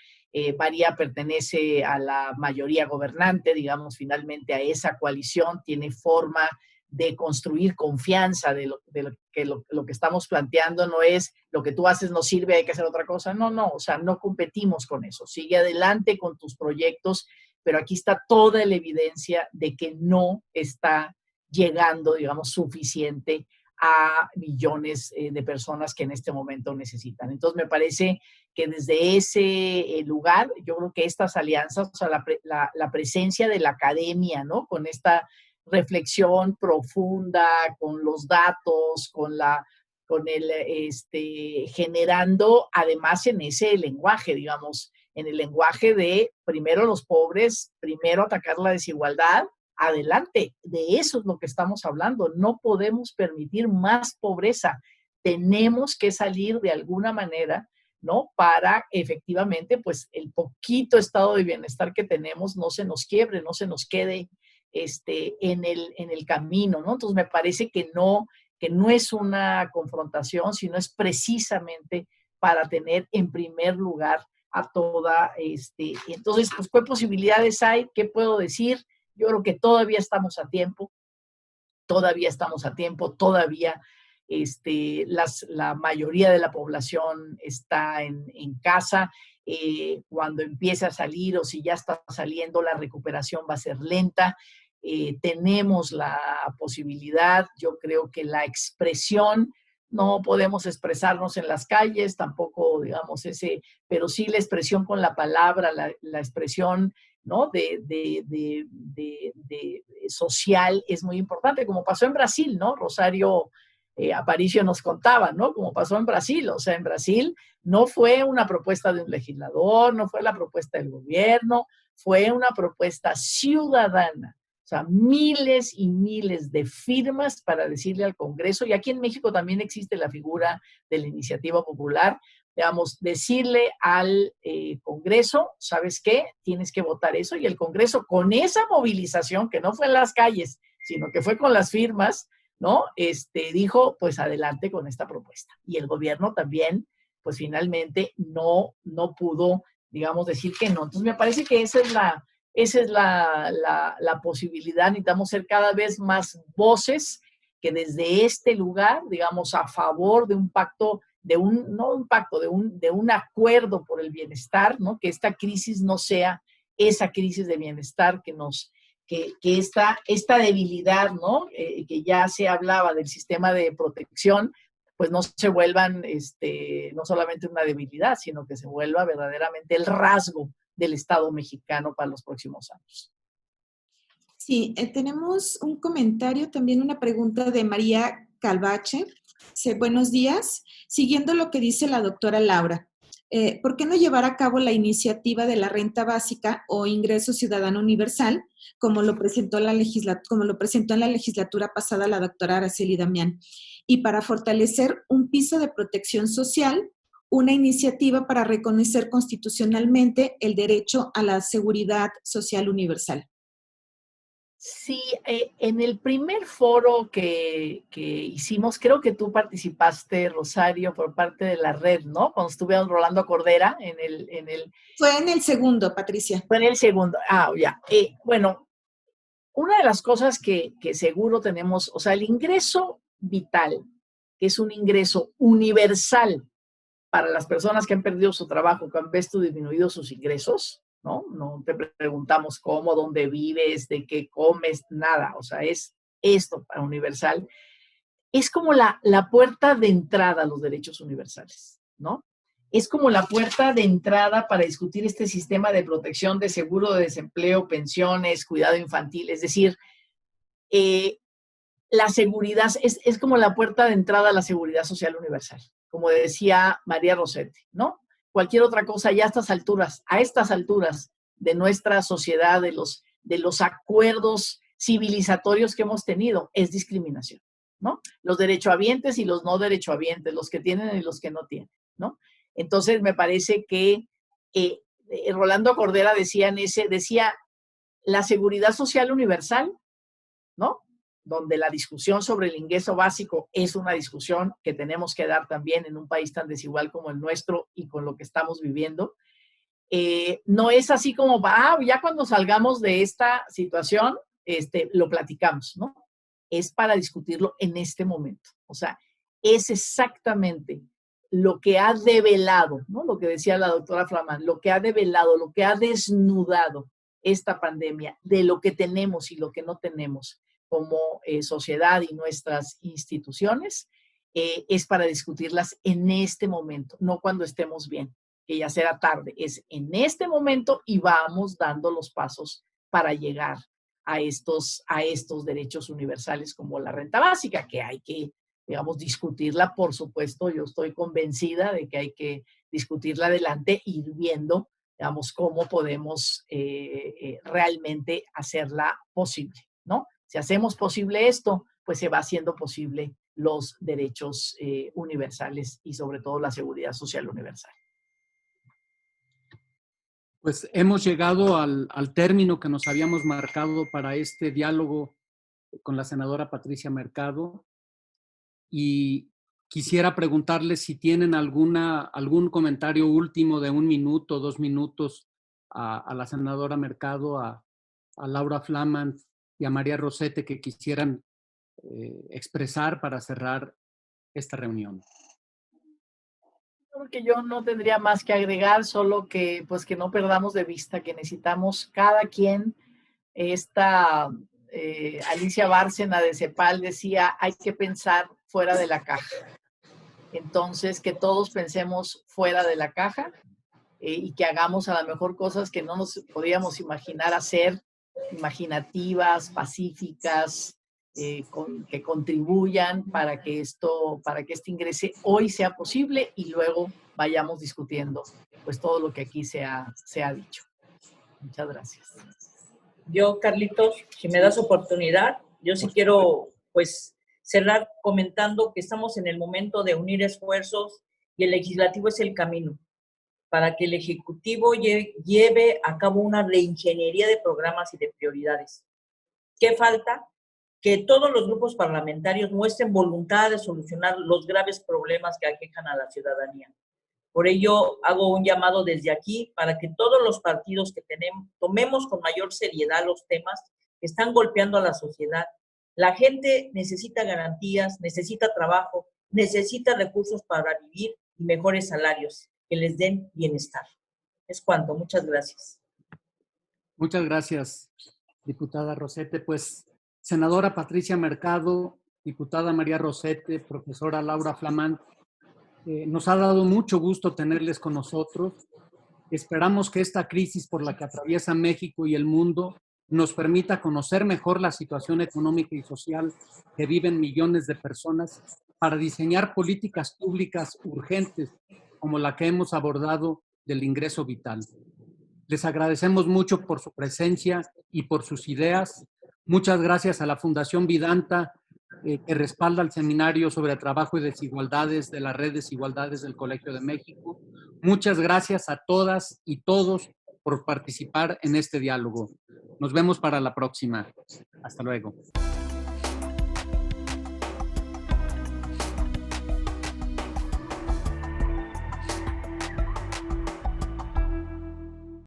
B: María pertenece a la mayoría gobernante, digamos, finalmente a esa coalición, tiene forma de construir confianza de lo que estamos planteando. No es lo que tú haces no sirve, hay que hacer otra cosa. No, o sea, no competimos con eso. Sigue adelante con tus proyectos, pero aquí está toda la evidencia de que no está llegando, digamos, suficiente a millones de personas que en este momento necesitan. Entonces, me parece que desde ese lugar, yo creo que estas alianzas, o sea, la presencia de la academia, ¿no? Con esta reflexión profunda, con los datos, generando además en ese lenguaje, digamos, en el lenguaje de primero los pobres, primero atacar la desigualdad, adelante, de eso es lo que estamos hablando. No podemos permitir más pobreza. Tenemos que salir de alguna manera, ¿no? Para efectivamente, pues, el poquito estado de bienestar que tenemos no se nos quiebre, no se nos quede en el camino, ¿no? Entonces, me parece que no es una confrontación, sino es precisamente para tener en primer lugar a toda, entonces, pues, ¿qué posibilidades hay? ¿Qué puedo decir? Yo creo que todavía estamos a tiempo, todavía la mayoría de la población está en casa. Cuando empiece a salir o si ya está saliendo, la recuperación va a ser lenta. Tenemos la posibilidad, yo creo que la expresión, no podemos expresarnos en las calles, tampoco, digamos, pero sí la expresión con la palabra, la expresión, ¿no? Social es muy importante, como pasó en Brasil, ¿no? Rosario Aparicio nos contaba, ¿no? Como pasó en Brasil, o sea, en Brasil no fue una propuesta de un legislador, no fue la propuesta del gobierno, fue una propuesta ciudadana. O sea, miles y miles de firmas para decirle al Congreso, y aquí en México también existe la figura de la iniciativa popular, digamos, decirle al Congreso, ¿sabes qué? Tienes que votar eso, y el Congreso con esa movilización, que no fue en las calles, sino que fue con las firmas, ¿no? Dijo, pues adelante con esta propuesta. Y el gobierno también, pues finalmente no pudo, digamos, decir que no. Entonces me parece que esa es la posibilidad. Necesitamos ser cada vez más voces que desde este lugar, digamos, a favor de un pacto, de un acuerdo por el bienestar, ¿no? Que esta crisis no sea esa crisis de bienestar que esta debilidad, ¿no? Que ya se hablaba del sistema de protección, pues no se vuelvan no solamente una debilidad, sino que se vuelva verdaderamente el rasgo del Estado mexicano para los próximos años.
C: Sí, tenemos un comentario, también una pregunta de María Calvache. Dice, buenos días. Siguiendo lo que dice la doctora Laura, ¿por qué no llevar a cabo la iniciativa de la renta básica o ingreso ciudadano universal, como lo presentó en la legislatura pasada la doctora Araceli Damián? Y para fortalecer un piso de protección social, una iniciativa para reconocer constitucionalmente el derecho a la seguridad social universal.
B: Sí, en el primer foro que hicimos, creo que tú participaste, Rosario, por parte de la red, ¿no? Cuando estuvieron Rolando Cordera en el...
C: Fue en el segundo, Patricia.
B: Fue en el segundo, ya. Bueno, una de las cosas que seguro tenemos, o sea, el ingreso vital, que es un ingreso universal para las personas que han perdido su trabajo, que han visto disminuidos sus ingresos, ¿no? No te preguntamos cómo, dónde vives, de qué comes, nada. O sea, es esto para universal. Es como la puerta de entrada a los derechos universales, ¿no? Es como la puerta de entrada para discutir este sistema de protección de seguro de desempleo, pensiones, cuidado infantil. Es decir, la seguridad es como la puerta de entrada a la seguridad social universal, como decía María Rossetti, ¿no? Cualquier otra cosa ya a estas alturas de nuestra sociedad, de los acuerdos civilizatorios que hemos tenido, es discriminación, ¿no? Los derechohabientes y los no derechohabientes, los que tienen y los que no tienen, ¿no? Entonces, me parece que Rolando Cordera decía la seguridad social universal, ¿no? Donde la discusión sobre el ingreso básico es una discusión que tenemos que dar también en un país tan desigual como el nuestro y con lo que estamos viviendo. No es así como, ya cuando salgamos de esta situación, lo platicamos, ¿no? Es para discutirlo en este momento. O sea, es exactamente lo que ha develado, ¿no? Lo que decía la doctora Flamán, lo que ha develado, lo que ha desnudado esta pandemia de lo que tenemos y lo que no tenemos como sociedad y nuestras instituciones, es para discutirlas en este momento, no cuando estemos bien, que ya será tarde, es en este momento y vamos dando los pasos para llegar a estos derechos universales como la renta básica, que hay que, digamos, discutirla, por supuesto. Yo estoy convencida de que hay que discutirla adelante y ir viendo, digamos, cómo podemos realmente hacerla posible, ¿no? Si hacemos posible esto, pues se va haciendo posible los derechos universales y sobre todo la seguridad social universal.
A: Pues hemos llegado al término que nos habíamos marcado para este diálogo con la senadora Patricia Mercado y quisiera preguntarle si tienen algún comentario último de 1 minuto, 2 minutos a la senadora Mercado, a Laura Flamant y a María Rossetti que quisieran expresar para cerrar esta reunión.
B: Creo que yo no tendría más que agregar, solo que pues que no perdamos de vista que necesitamos cada quien. Alicia Bárcena de CEPAL decía, hay que pensar fuera de la caja. Entonces, que todos pensemos fuera de la caja y que hagamos a lo mejor cosas que no nos podíamos imaginar hacer, imaginativas, pacíficas, que contribuyan para que este ingreso hoy sea posible y luego vayamos discutiendo pues todo lo que aquí se ha dicho. Muchas gracias.
D: Yo, Carlitos, si me das oportunidad, yo sí quiero pues cerrar comentando que estamos en el momento de unir esfuerzos y el legislativo es el camino para que el Ejecutivo lleve a cabo una reingeniería de programas y de prioridades. ¿Qué falta? Que todos los grupos parlamentarios muestren voluntad de solucionar los graves problemas que aquejan a la ciudadanía. Por ello, hago un llamado desde aquí para que todos los partidos que tomemos con mayor seriedad los temas que están golpeando a la sociedad. La gente necesita garantías, necesita trabajo, necesita recursos para vivir y mejores salarios que les den bienestar. Es cuanto. Muchas gracias.
A: Muchas gracias, diputada Rosete. Pues, senadora Patricia Mercado, diputada María Rosete, profesora Laura Flamant, nos ha dado mucho gusto tenerles con nosotros. Esperamos que esta crisis por la que atraviesa México y el mundo nos permita conocer mejor la situación económica y social que viven millones de personas para diseñar políticas públicas urgentes como la que hemos abordado del ingreso vital. Les agradecemos mucho por su presencia y por sus ideas. Muchas gracias a la Fundación Vidanta, que respalda el seminario sobre trabajo y desigualdades de la Red Desigualdades del Colegio de México. Muchas gracias a todas y todos por participar en este diálogo. Nos vemos para la próxima. Hasta luego.